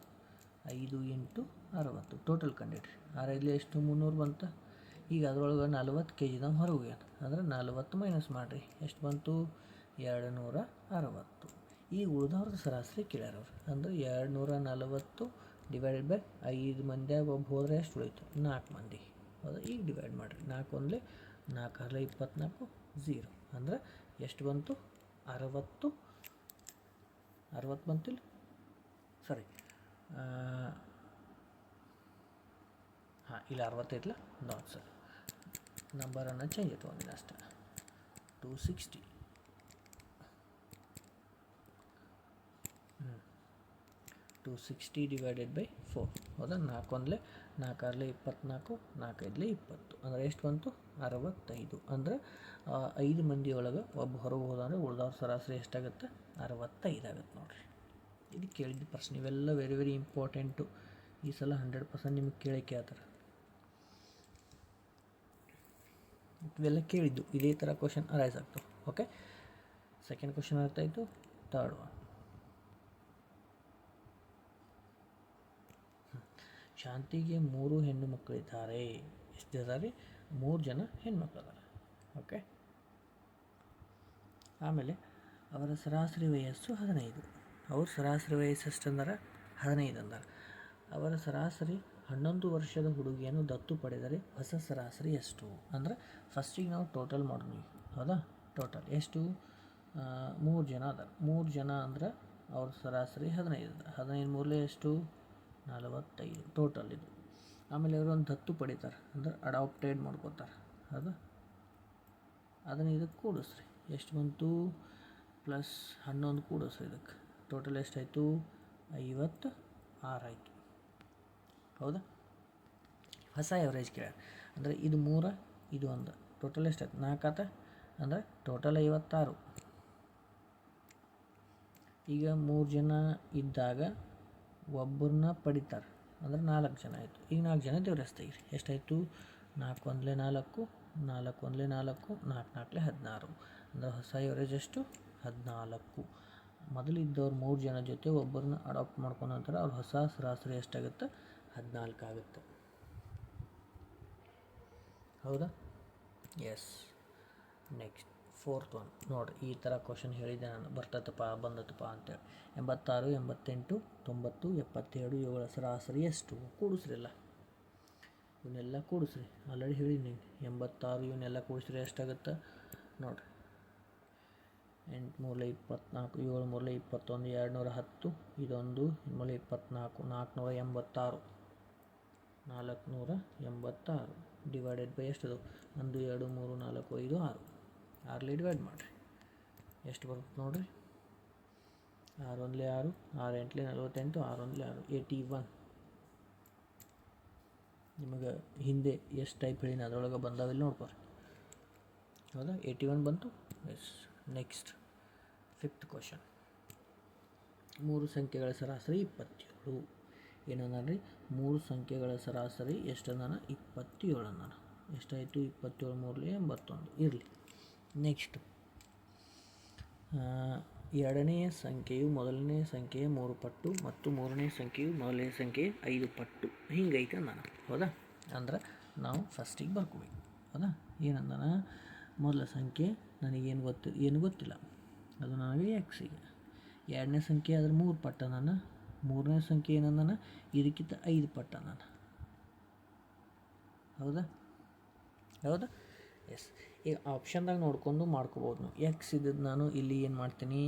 5 × 60 ಟೋಟಲ್ ಕಂಡಿಡ್ರಿ. 6 ಎಷ್ಟು? 300 ಬಂತು. ಈಗ ಅದರೊಳಗೆ 40 ಕೆ ಜಿದಾಗ ಹೊರಗೆ ಹೋಗ್ಯಾನ, ಅಂದ್ರೆ 40 ಮೈನಸ್ ಮಾಡಿರಿ. ಎಷ್ಟು ಬಂತು? 260. ಈಗ ಉಳಿದವ್ರದ್ದು ಸರಾಸರಿ ಕೇಳ್ಯಾರ ಅವ್ರು, ಅಂದರೆ 240 ಡಿವೈಡೆಡ್ ಬೈ 5 ಮಂದಿಯಾಗ ಒಬ್ಬ ಹೋದರೆ ಎಷ್ಟು ಉಳಿತು? 4 ಮಂದಿ. ಹೌದಾ? ಈಗ ಡಿವೈಡ್ ಮಾಡಿರಿ. 4 1 4 6 24, 0. ಅಂದ್ರೆ ಎಷ್ಟು ಬಂತು? 60 ಬಂತಿಲ್ಲ, ಸಾರಿ, ಹಾಂ, ಇಲ್ಲ 60 ಐತಲ್ಲ, ನಾಟ್ ಸರ್, ನಂಬರನ್ನು ಚೇಂಜ್ ತೊಗೊಂಡಿನಿ ಅಷ್ಟೇ. 260. 260 ಡಿವೈಡೆಡ್ ಬೈ 4. ಹೌದಾ? 4 1 4 6 24, 4 5 20. ಅಂದರೆ ಎಷ್ಟು ಬಂತು? 65. ಅಂದರೆ 5 ಮಂದಿಯೊಳಗೆ ಒಬ್ಬ ಹೊರಗೆ ಹೋದಂದ್ರೆ ಉಳ್ದವ್ರ ಸರಾಸರಿ ಎಷ್ಟಾಗುತ್ತೆ? 65 ಆಗುತ್ತೆ ನೋಡಿರಿ. ಇದು ಕೇಳಿದ ಪ್ರಶ್ನೆ. ಇವೆಲ್ಲ ವೆರಿ ಇಂಪಾರ್ಟೆಂಟು. ಈ ಸಲ 100% ನಿಮಗೆ ಕೇಳ್ತಾರೆ. ಇವೆಲ್ಲ ಕೇಳಿದ್ದು ಇದೇ ಥರ ಕ್ವಶನ್ ಅರೈಸ್ ಆಗ್ತವೆ. ಓಕೆ, ಸೆಕೆಂಡ್ ಕ್ವಶನ್ ಅರ್ಥ ಆಯಿತು. ಥರ್ಡ್ ಒನ್, ಶಾಂತಿಗೆ 3 ಹೆಣ್ಣು ಮಕ್ಕಳಿದ್ದಾರೆ. ಎಷ್ಟು ಇದ್ದಾರೆ? 3 ಜನ ಹೆಣ್ಮಕ್ಳಿದ್ದಾರೆ. ಓಕೆ, ಆಮೇಲೆ ಅವರ ಸರಾಸರಿ ವಯಸ್ಸು 15. ಅವ್ರ ಸರಾಸರಿ ವಯಸ್ಸು ಎಷ್ಟು ಅಂದ್ರೆ 15 ಅಂದಾರೆ. ಅವರ ಸರಾಸರಿ 11 ವರ್ಷದ ಹುಡುಗಿಯನ್ನು ದತ್ತು ಪಡೆದರೆ ಹೊಸ ಸರಾಸರಿ ಎಷ್ಟು? ಅಂದರೆ ಫಸ್ಟಿಗೆ ನಾವು ಟೋಟಲ್ ಮಾಡೋಣ. ಹೌದಾ? ಟೋಟಲ್ ಎಷ್ಟು? 3 ಜನ ಅದಾರೆ. 3 ಜನ ಅಂದ್ರೆ ಅವ್ರ ಸರಾಸರಿ 15 ಅದ. 15 ಮೂರಲೆ ಎಷ್ಟು? 45 ಟೋಟಲ್ ಇದು. ಆಮೇಲೆ ಅವರು ಒಂದು ದತ್ತು ಪಡಿತಾರೆ, ಅಂದ್ರೆ ಅಡಾಪ್ಟೆಡ್ ಮಾಡ್ಕೋತಾರೆ. ಹೌದಾ? ಅದನ್ನು ಇದಕ್ಕೆ ಕೂಡಿಸ್ರಿ. ಎಷ್ಟು ಬಂತು? ಪ್ಲಸ್ 11 ಕೂಡಿಸ್ರಿ ಇದಕ್ಕೆ. ಟೋಟಲ್ ಎಷ್ಟಾಯಿತು? 56 ಆಯಿತು. ಹೌದಾ? ಹೊಸ ಎವರೇಜ್ ಕೇಳ, ಅಂದರೆ ಇದು 3, ಇದು 1, ಟೋಟಲ್ ಎಷ್ಟಾಯ್ತು? 4 ಆತ, ಅಂದರೆ ಟೋಟಲ್ 56. ಈಗ 3 ಜನ ಇದ್ದಾಗ ಒಬ್ಬರನ್ನ ಪಡಿತಾರೆ, ಅಂದರೆ 4 ಜನ ಆಯಿತು. ಈಗ 4 ಜನ ದೇವ್ರಸ್ ತೆಗೀರಿ. ಎಷ್ಟಾಯಿತು? 4 1 4, 4 1 4, 4 4 16. ಅಂದರೆ ಹೊಸ ಎವರೇಜ್ ಎಷ್ಟು? 14. ಮೊದಲು ಇದ್ದವ್ರು 3 ಜನ ಜೊತೆ ಒಬ್ಬರನ್ನ ಅಡಾಪ್ಟ್ ಮಾಡ್ಕೊಂಡ ನಂತರ ಅವ್ರ ಹೊಸ ಸರಾಸರಿ ಎಷ್ಟಾಗುತ್ತೆ? 14 ಆಗುತ್ತೆ. ಹೌದಾ? ಎಸ್. ನೆಕ್ಸ್ಟ್ ಫೋರ್ತ್ ಒನ್ ನೋಡಿರಿ. ಈ ಥರ ಕ್ವಶನ್ ಹೇಳಿದ್ದೆ ನಾನು, ಬರ್ತತಪ್ಪ ಬಂದತಪ್ಪ ಅಂತೇಳಿ. 86 88 90 77 ಇವುಗಳ ಸರಾಸರಿ ಎಷ್ಟು? ಕೂಡಿಸ್ರಿಲ್ಲ, ಇವನ್ನೆಲ್ಲ ಕೂಡಿಸ್ರಿ. ಆಲ್ರೆಡಿ ಹೇಳಿದ್ದೀನಿ 86 ಇವನ್ನೆಲ್ಲ ಕೂಡಿಸ್ರಿ ಎಷ್ಟಾಗುತ್ತೆ ನೋಡಿರಿ. 8 3 24, 7 3 21, 210, ಇದೊಂದು 24, 486, 486 ಡಿವೈಡೆಡ್ ಬೈ ಎಷ್ಟದು? 1 2 3 4 5 6, 6 ಡಿವೈಡ್ ಮಾಡಿರಿ. ಎಷ್ಟು ಬರುತ್ತೆ ನೋಡಿರಿ? 6 1 6, 6 8 48, 6 1 6, 81. ನಿಮಗೆ ಹಿಂದೆ ಎಷ್ಟು ಟೈಪ್ ಹೇಳಿನ ಅದರೊಳಗೆ ಬಂದಾವಿಲ್ಲ ನೋಡ್ಕೊರಿ. ಹೌದಾ? 81 ಬಂತು. ಎಸ್. ನೆಕ್ಸ್ಟ್ ಫಿಫ್ತ್ ಕ್ವಶನ್, 3 ಸಂಖ್ಯೆಗಳ ಸರಾಸರಿ 27. ಏನಂದ್ರಿ? 3 ಸಂಖ್ಯೆಗಳ ಸರಾಸರಿ ಎಷ್ಟಂದಾನ? 27 ಅಂದಾನ. ಎಷ್ಟಾಯಿತು? 27 3 81. ಇರಲಿ. ನೆಕ್ಸ್ಟ್, ಎರಡನೆಯ ಸಂಖ್ಯೆಯು ಮೊದಲನೇ ಸಂಖ್ಯೆಯ 3 ಪಟ್ಟು ಮತ್ತು ಮೂರನೇ ಸಂಖ್ಯೆಯು ಮೊದಲನೇ ಸಂಖ್ಯೆಯ 5 ಪಟ್ಟು ಹಿಂಗೈತೆ ಅಂದಾನ. ಹೌದಾ? ಅಂದ್ರೆ ನಾವು ಫಸ್ಟಿಗೆ ಬರ್ಕೋಬೇಕು. ಹೌದಾ? ಏನಂದಾನ? ಮೊದಲ ಸಂಖ್ಯೆ ನನಗೇನು ಗೊತ್ತಿಲ್ಲ, ಅದು ನನಗೆ ಎಕ್ಸಿಗೆ. ಎರಡನೇ ಸಂಖ್ಯೆ ಅದ್ರ 3 ಪಟ್ಟು ಅಂದಾನ. ಮೂರನೇ ಸಂಖ್ಯೆ ಏನಂದಾನ? ಇದಕ್ಕಿಂತ 5 ಪಟ್ಟು ಅಂದಾನ. ಹೌದಾ? ಎಸ್. ಈಗ ಆಪ್ಷನ್ದಾಗ ನೋಡ್ಕೊಂಡು ಮಾಡ್ಕೋಬೋದು ನೀವು. ಎಕ್ಸ್ ಇದ್ದದ್ದು ನಾನು ಇಲ್ಲಿ ಏನು ಮಾಡ್ತೀನಿ,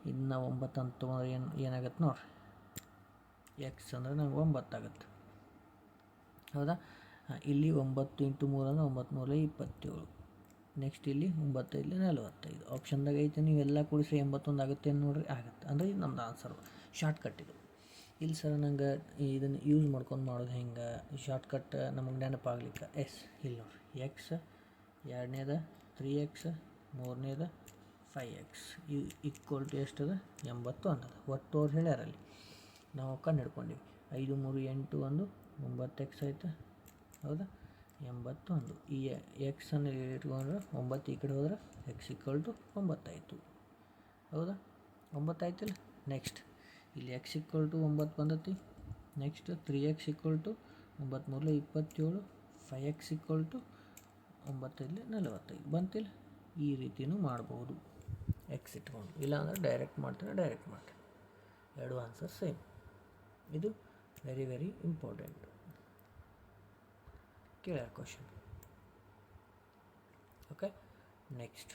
ಇದನ್ನ 9 ಅಂತ ತೊಗೊಂಡ್ರೆ ಏನಾಗತ್ತೆ ನೋಡಿರಿ, ಎಕ್ಸ್ ಅಂದರೆ ನಂಗೆ 9 ಆಗುತ್ತೆ. ಹೌದಾ? ಇಲ್ಲಿ 9 × 3 ಅಂದರೆ 9 3 27. ನೆಕ್ಸ್ಟ್ ಇಲ್ಲಿ 9 5 45. ಆಪ್ಷನ್ದಾಗ ಐತೆ, ನೀವೆಲ್ಲ ಕೂಡಿಸಿ 81 ಆಗುತ್ತೆ ನೋಡ್ರಿ, ಆಗುತ್ತೆ. ಅಂದರೆ ಇದು ನಮ್ದು ಆನ್ಸರು, ಶಾರ್ಟ್ಕಟ್ ಇದು. ಇಲ್ಲಿ ಸರ್ ನಂಗೆ ಇದನ್ನು ಯೂಸ್ ಮಾಡ್ಕೊಂಡು ಮಾಡೋದು ಹೆಂಗೆ, ಶಾರ್ಟ್ಕಟ್ ನಮಗೆ ನೆನಪಾಗ್ಲಿಕ್ಕೆ ಇಲ್ಲಿ ನೋಡಿರಿ, ಎಕ್ಸ್, ಎರಡನೇದ 3x, ಮೂರನೇದ 5x ಈಕ್ವಲ್ ಟು ಎಷ್ಟದ 80 ಅಂತದ. ಒಟ್ಟು ಅವ್ರು ಹೇಳ್ಯಾರಲ್ಲಿ ನಾವು ಕಂಡು ಹಿಡ್ಕೊಂಡಿವಿ. 5 3 8 ಒಂದು 9x ಆಯ್ತು. ಹೌದಾ? 81. ಈ ಎಕ್ಸನ್ನು ಇಟ್ಕೊಂಡ್ರೆ 9 ಈ ಕಡೆ ಹೋದ್ರೆ x ಈಕ್ವಲ್ ಟು 9 ಆಯಿತು. ಹೌದಾ? 9 ಆಯ್ತಿಲ್ಲ. ನೆಕ್ಸ್ಟ್ ಇಲ್ಲಿ x ಈಕ್ವಲ್ ಟು 9 ಬಂದತಿ. Next 3x equal to 9 3 27, 5x equal to 9 5 45 ಬಂತಿಲ್ಲ. ಈ ರೀತಿಯೂ ಮಾಡ್ಬೋದು ಎಕ್ಸ್ ಇಟ್ಕೊಂಡು, ಇಲ್ಲಾಂದ್ರೆ ಡೈರೆಕ್ಟ್ ಮಾಡ್ತೀನಿ, ಡೈರೆಕ್ಟ್ ಮಾಡ್ತೀನಿ. ಎರಡು ಆನ್ಸರ್ ಸೇಮ್. ಇದು ವೆರಿ ವೆರಿ ಇಂಪಾರ್ಟೆಂಟ್. ಕೇಳ್ಯಾರ question. Okay, next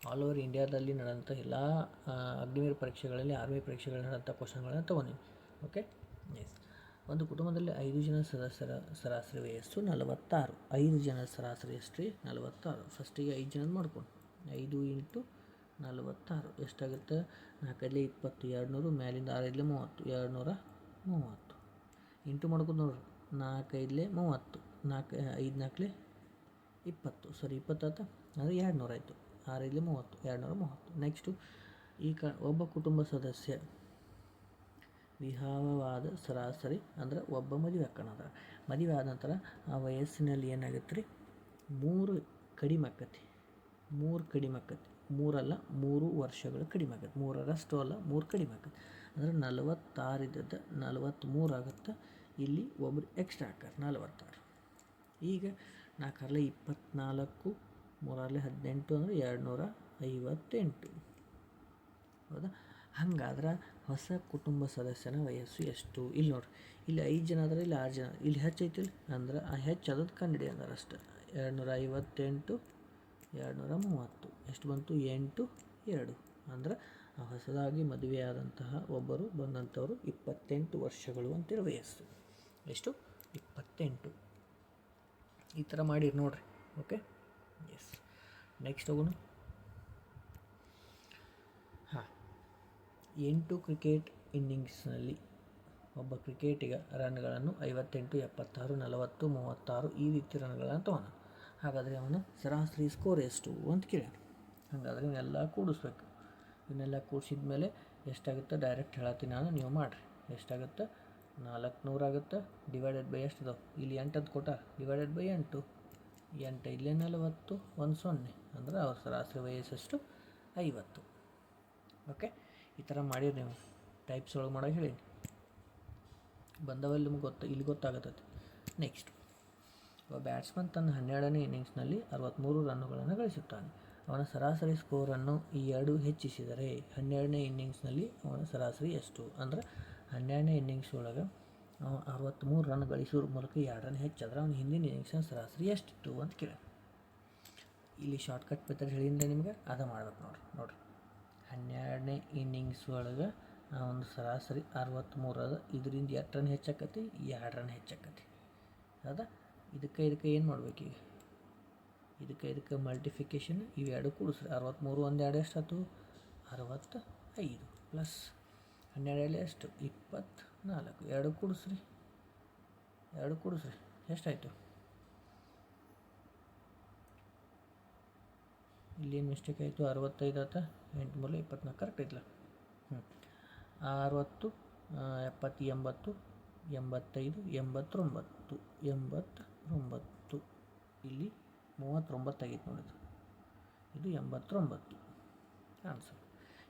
all over ಇಂಡಿಯಾದಲ್ಲಿ ನಡೆದಂಥ ಎಲ್ಲ ಅಗ್ನಿವೀರ ಪರೀಕ್ಷೆಗಳಲ್ಲಿ, ಆರ್ಮಿ ಪರೀಕ್ಷೆಗಳಲ್ಲಿ ನಡೆದಂಥ ಕ್ವಶನ್ಗಳನ್ನು ತೊಗೊಂಡಿನಿ. Okay, yes. ಒಂದು ಕುಟುಂಬದಲ್ಲಿ 5 ಜನ ಸದಸ್ಯರ ಸರಾಸರಿ ವಯಸ್ಸು 46. 5 ಜನರ ಸರಾಸರಿ ಎಷ್ಟು? 46. ಫಸ್ಟಿಗೆ 5 ಜನದ ಮಾಡ್ಕೊಂಡು 5 × 46 ಎಷ್ಟಾಗುತ್ತೆ? 4 5 20, 200, ಮ್ಯಾಲಿಂದ 6 5 30, 230 ಇಂಟು ಮಾಡ್ಕೊಂಡು ನೋಡ್ರಿ. 4 5 30, 4 5 4 20, ಸರಿ 20 ಆಯ್ತು, ಅಂದರೆ 200 ಆಯಿತು. 6 5 30, 230. ನೆಕ್ಸ್ಟು ಒಬ್ಬ ಕುಟುಂಬ ಸದಸ್ಯ ವಿವಾಹವಾದ ಸರಾಸರಿ, ಅಂದರೆ ಒಬ್ಬ ಮದುವೆ ಹಾಕೋಣದ. ಮದುವೆ ಆದ ನಂತರ ಆ ವಯಸ್ಸಿನಲ್ಲಿ ಏನಾಗುತ್ತೆ ರೀ, 3 ಕಡಿಮೆ ಆಕತಿ. 3 ಕಡಿಮೆ ಆಕತಿ, 3 ಅಲ್ಲ 3 ವರ್ಷಗಳು ಕಡಿಮೆ ಆಕತಿ. 3ರಷ್ಟು ಅಲ್ಲ, 3 ಕಡಿಮೆ ಆಕತಿ. ಅಂದರೆ 46 ಇದ್ದದ್ದು 43 ಆಗುತ್ತೆ. ಇಲ್ಲಿ ಒಬ್ಬರು ಎಕ್ಸ್ಟ್ರಾ ಹಾಕಾರ 46. ಈಗ 4 24, 3 18 ಅಂದರೆ 258. ಹೌದಾ? ಹಾಗಾದ್ರೆ ಹೊಸ ಕುಟುಂಬ ಸದಸ್ಯನ ವಯಸ್ಸು ಎಷ್ಟು? ಇಲ್ಲಿ ನೋಡಿರಿ, ಇಲ್ಲಿ 5 ಜನ ಆದರೆ ಇಲ್ಲಿ 6 ಜನ, ಇಲ್ಲಿ ಹೆಚ್ಚೈತಿಲ್ಲ, ಅಂದ್ರೆ ಆ ಹೆಚ್ಚು ಅದನ್ನು ಕಂಡಿಡಿ ಅಂದ್ರೆ ಅಷ್ಟೆ. 258, 230 ಎಷ್ಟು ಬಂತು? 8 2. ಅಂದ್ರೆ ಹೊಸದಾಗಿ ಮದುವೆಯಾದಂತಹ ಒಬ್ಬರು ಬಂದಂಥವರು 28 ವರ್ಷಗಳು ಅಂತಿರೋ ವಯಸ್ಸು. ಎಷ್ಟು? 28. ಈ ಥರ ಮಾಡಿರಿ ನೋಡಿರಿ. Okay, S. ನೆಕ್ಸ್ಟ್ ಹೋಗೋಣ. 8 ಕ್ರಿಕೆಟ್ ಇನ್ನಿಂಗ್ಸ್ನಲ್ಲಿ ಒಬ್ಬ ಕ್ರಿಕೆಟಿಗ ರನ್ಗಳನ್ನು 58, 76, 40, 36 ಈ ರೀತಿ ರನ್ಗಳನ್ನು ತೊಗೊಂಡ. ಹಾಗಾದರೆ ಅವನ ಸರಾಸರಿ ಸ್ಕೋರ್ ಎಷ್ಟು ಅಂತ ಕೇಳ್ಯಾರ. ಹಾಗಾದರೆ ಇವನ್ನೆಲ್ಲ ಕೂಡಿಸ್ಬೇಕು. ಇವನ್ನೆಲ್ಲ ಕೂಡಿಸಿದ ಮೇಲೆ ಎಷ್ಟಾಗುತ್ತೆ ಡೈರೆಕ್ಟ್ ಹೇಳತ್ತೀನಿ ನಾನು, ನೀವು ಮಾಡಿರಿ. ಎಷ್ಟಾಗುತ್ತೆ? 400 ಆಗುತ್ತೆ. ಡಿವೈಡೆಡ್ ಬೈ ಎಷ್ಟು ಇದಾವೆ? ಇಲ್ಲಿ 8 ಅಂತ ಕೊಟ್ಟ, ಡಿವೈಡೆಡ್ ಬೈ 8. 8 5 40, 1 0. ಅಂದರೆ ಅವ್ರ ಸರಾಸರಿ ವಯಸ್ಸೆಷ್ಟು? 50. ಓಕೆ, ಈ ಥರ ಮಾಡಿರಿ ನೀವು. ಟೈಪ್ಸ್ ಒಳಗೆ ಮಾಡೋಕೆ ಹೇಳಿ ಬಂದವಲ್ಲಿ ನಿಮ್ಗೆ ಇಲ್ಲಿ ಗೊತ್ತಾಗತ್ತೈತಿ. ನೆಕ್ಸ್ಟ್, ಒಬ್ಬ ಬ್ಯಾಟ್ಸ್ಮನ್ ತನ್ನ 12ನೇ ಇನ್ನಿಂಗ್ಸ್ನಲ್ಲಿ 63 ರನ್ನುಗಳನ್ನು ಗಳಿಸುತ್ತಾನೆ. ಅವನ ಸರಾಸರಿ ಸ್ಕೋರನ್ನು ಈ 2 ಹೆಚ್ಚಿಸಿದರೆ 12ನೇ ಇನ್ನಿಂಗ್ಸ್ನಲ್ಲಿ ಅವನ ಸರಾಸರಿ ಎಷ್ಟು? ಅಂದರೆ 12ನೇ ಇನ್ನಿಂಗ್ಸ್ ಒಳಗೆ 63 ರನ್ ಗಳಿಸೋದ್ರ ಮೂಲಕ 2 ರನ್ ಹೆಚ್ಚಾದ್ರೆ ಅವನ ಹಿಂದಿನ ಇನ್ನಿಂಗ್ಸ್ನ ಸರಾಸರಿ ಎಷ್ಟಿತ್ತು ಅಂತ ಕೇಳಿ. ಇಲ್ಲಿ ಶಾರ್ಟ್ಕಟ್ ಮೆಥಡ್ ಹೇಳಿದ್ರೆ ನಿಮ್ಗೆ ಅದು ಮಾಡ್ಬೇಕು ನೋಡ್ರಿ. 12ನೇ ಇನ್ನಿಂಗ್ಸ್ ಒಳಗೆ ಒಂದು ಸರಾಸರಿ 63 ಅದ. ಇದರಿಂದ 8 ರನ್ ಹೆಚ್ಚಾಕತಿ, 2 ರನ್ ಹೆಚ್ಚಾಕತಿ. ಹೌದಾ? ಇದಕ್ಕೆ ಏನು ಮಾಡ್ಬೇಕು ಈಗ? ಇದಕ್ಕೆ ಮಲ್ಟಿಫಿಕೇಷನ್ ಇವೆರಡು ಕೂಡಿಸ್ರಿ. 63 1 2 ಎಷ್ಟಾಯ್ತು? 65 ಪ್ಲಸ್ 12 ಎಷ್ಟು? 24. 2 ಕೂಡಿಸ್ರಿ ಎಷ್ಟಾಯಿತು? ಇಲ್ಲೇನು ಮಿಸ್ಟೇಕ್ ಆಯಿತು? 65 ಆಯ್ತಾ? 8 3 24 ಕರೆಕ್ಟ್ ಐತಲ್ಲ? 60 70 80 85 89 ಇಲ್ಲಿ 39 ಆಗೈತೆ ನೋಡಿದ್ದು. ಇದು 89 ಆನ್ಸರ್.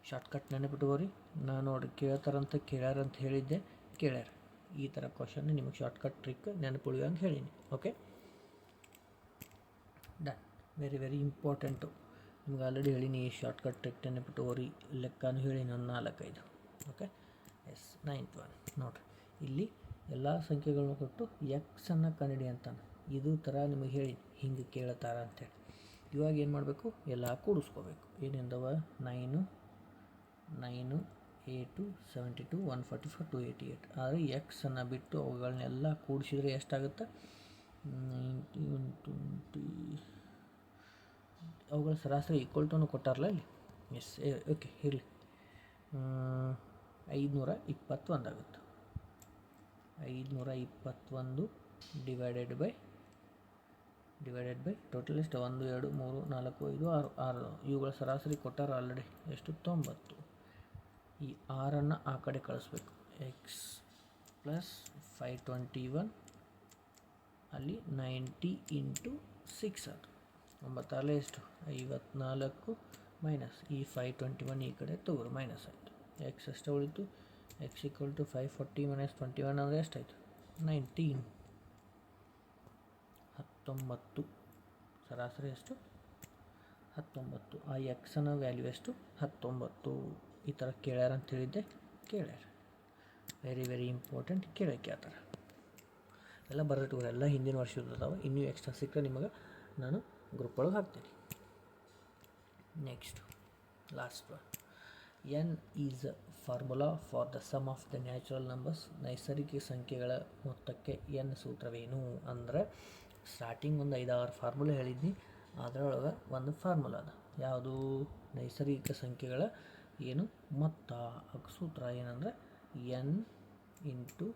ಶಾರ್ಟ್ಕಟ್ ನೆನಪಿಟ್ಕೋರಿ. ನಾನು ನೋಡಿರಿ ಕೇಳ್ತಾರಂತ ಕೇಳ್ಯಾರಂತ ಹೇಳಿದ್ದೆ, ಕೇಳ್ಯಾರ. ಈ ಥರ ಕ್ವಶನ್ ನಿಮಗೆ ಶಾರ್ಟ್ಕಟ್ ಟ್ರಿಕ್ ನೆನಪುಳಿಯೋ ಅಂತ ಹೇಳೀನಿ. Okay, done. Very very important. ನಿಮ್ಗೆ ಆಲ್ರೆಡಿ ಹೇಳೀನಿ ಈ ಶಾರ್ಟ್ಕಟ್ ಟ್ರಿಕ್ ನೆನಪಿಟ್ಕೋರಿ. ಲೆಕ್ಕನೂ ಹೇಳೀನಿ ಒಂದು 4-5. Okay, S. 9th ಒನ್ ನೋಡಿರಿ. ಇಲ್ಲಿ ಎಲ್ಲ ಸಂಖ್ಯೆಗಳನ್ನ ಕೊಟ್ಟು ಎಕ್ಸನ್ನು ಕಂಡುಹಿಡಿ ಅಂತಾನೆ. ಇದು ಥರ ನಿಮಗೆ ಹೇಳಿ ಹಿಂಗೆ ಕೇಳ್ತಾರ ಅಂತೇಳಿ. ಇವಾಗ ಏನು ಮಾಡಬೇಕು, ಎಲ್ಲ ಕೂಡಿಸ್ಕೋಬೇಕು. ಏನಿಂದವ 9 8 72 144 288. ಆದರೆ ಎಕ್ಸನ್ನು ಬಿಟ್ಟು ಅವುಗಳನ್ನೆಲ್ಲ ಕೂಡಿಸಿದರೆ ಎಷ್ಟಾಗುತ್ತೆ, 90 120. ಅವುಗಳ ಸರಾಸರಿ ಈಕ್ವಲ್ ಟು ಕೊಟ್ಟಾರಲ್ಲ ಇಲ್ಲಿ. ಎಸ್, ಓಕೆ ಇರಲಿ. 521 ಆಗುತ್ತೆ. 521 ಡಿವೈಡೆಡ್ ಬೈ ಟೋಟಲ್ ಎಷ್ಟು, 1 2 3 4 5 6 ಇವುಗಳ ಸರಾಸರಿ ಕೊಟ್ಟಾರ ಆಲ್ರೆಡಿ. ಎಷ್ಟು, 90. ಈ 6ಅನ್ನು ಆ ಕಡೆ ಕಳಿಸ್ಬೇಕು. ಎಕ್ಸ್ ಪ್ಲಸ್ 521 ಅಲ್ಲಿ 90 ಇಂಟು 6 ಅದು 96 ಎಷ್ಟು, 54 ಮೈನಸ್ ಈ 521 ಈ ಕಡೆ ತಗೋರು ಮೈನಸ್ ಆಯಿತು. ಎಕ್ಸ್ ಎಷ್ಟು ಉಳಿತು, ಎಕ್ಸ್ ಈಕ್ವಲ್ ಟು 540 ಮೈನಸ್ 21 ಅಂದರೆ ಎಷ್ಟಾಯಿತು, 19. ಸರಾಸರಿ ಎಷ್ಟು, 19. ಆ ಎಕ್ಸನ ವ್ಯಾಲ್ಯೂ ಎಷ್ಟು, 19. ಈ ಥರ ಕೇಳ್ಯಾರ ಅಂತ ಹೇಳಿದ್ದೆ, ಕೇಳ್ಯಾರ. ವೆರಿ ವೆರಿ ಇಂಪಾರ್ಟೆಂಟ್, ಕೇಳೋಕ್ಕೆ ಆ ಥರ ಎಲ್ಲ ಬರೆದಿಟ್ಟು ಎಲ್ಲ ಹಿಂದಿನ ವರ್ಷದ ಅದಾವೆ. ಇನ್ನೂ ಎಕ್ಸ್ಟ್ರಾ ಸಿಕ್ಕರೆ ನಿಮಗೆ ನಾನು ಗ್ರೂಪ್ ಒಳಗೆ ಹಾಕ್ತೀನಿ. Next last one, N is a formula for the sum of the natural numbers. ನೈಸರ್ಗಿಕ ಸಂಖ್ಯೆಗಳ ಮೊತ್ತಕ್ಕೆ ಎನ್ ಸೂತ್ರವೇನು ಅಂದರೆ, ಸ್ಟಾರ್ಟಿಂಗ್ ಒಂದು 5-6 ಫಾರ್ಮುಲಾ ಹೇಳಿದ್ನಿ. ಅದರೊಳಗೆ ಒಂದು ಫಾರ್ಮುಲಾ ಅದ, ಯಾವುದು, ನೈಸರ್ಗಿಕ ಸಂಖ್ಯೆಗಳ ಏನು ಮೊತ್ತ. ಸೂತ್ರ ಏನಂದರೆ N into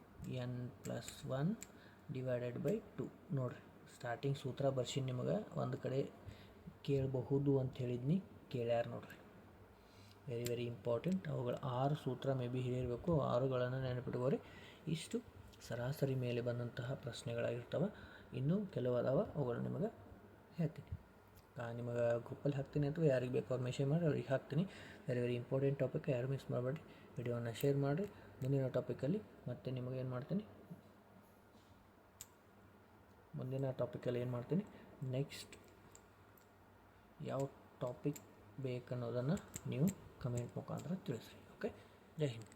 N plus 1 divided by 2. ನೋಡಿರಿ, ಸ್ಟಾರ್ಟಿಂಗ್ ಸೂತ್ರ ಬರ್ಸಿನಿ ನಿಮಗೆ. ಒಂದು ಕಡೆ ಕೇಳಬಹುದು ಅಂತ ಹೇಳಿದ್ನಿ, ಕೇಳ್ಯಾರ ನೋಡಿರಿ. Very very important. ಅವುಗಳ 6 ಸೂತ್ರ ಮೇ ಬಿ ಹೇಳಿರಬೇಕು, 6ಗಳನ್ನು ನೆನಪಿಟ್ಕೋರಿ. ಇಷ್ಟು ಸರಾಸರಿ ಮೇಲೆ ಬಂದಂತಹ ಪ್ರಶ್ನೆಗಳಾಗಿರ್ತವೆ. ಇನ್ನೂ ಕೆಲವು ಅದಾವ, ಅವುಗಳು ನಿಮಗೆ ಹೇಳ್ತೀನಿ. ನಿಮಗೆ ಗ್ರೂಪಲ್ಲಿ ಹಾಕ್ತೀನಿ ಅಥವಾ ಯಾರಿಗೆ ಬೇಕು ಅವ್ರು ಮೆಸೇಜ್ ಮಾಡಿ ಅವ್ರಿಗೆ ಹಾಕ್ತೀನಿ. ವೆರಿ ವೆರಿ ಇಂಪಾರ್ಟೆಂಟ್ ಟಾಪಿಕ್, ಯಾರು ಮಿಸ್ ಮಾಡಬೇಡಿ. ವಿಡಿಯೋವನ್ನು ಶೇರ್ ಮಾಡಿರಿ. ಮುಂದಿನ ಟಾಪಿಕಲ್ಲಿ ಮತ್ತೆ ನಿಮಗೆ ಏನು ಮಾಡ್ತೀನಿ, ನೆಕ್ಸ್ಟ್ ಯಾವ ಟಾಪಿಕ್ ಬೇಕನ್ನೋದನ್ನು ನೀವು ಕಮೆಂಟ್ ಮುಖಾಂತರ ತಿಳಿಸ್ರಿ. ಓಕೆ, ಜೈ ಹಿಂದ್.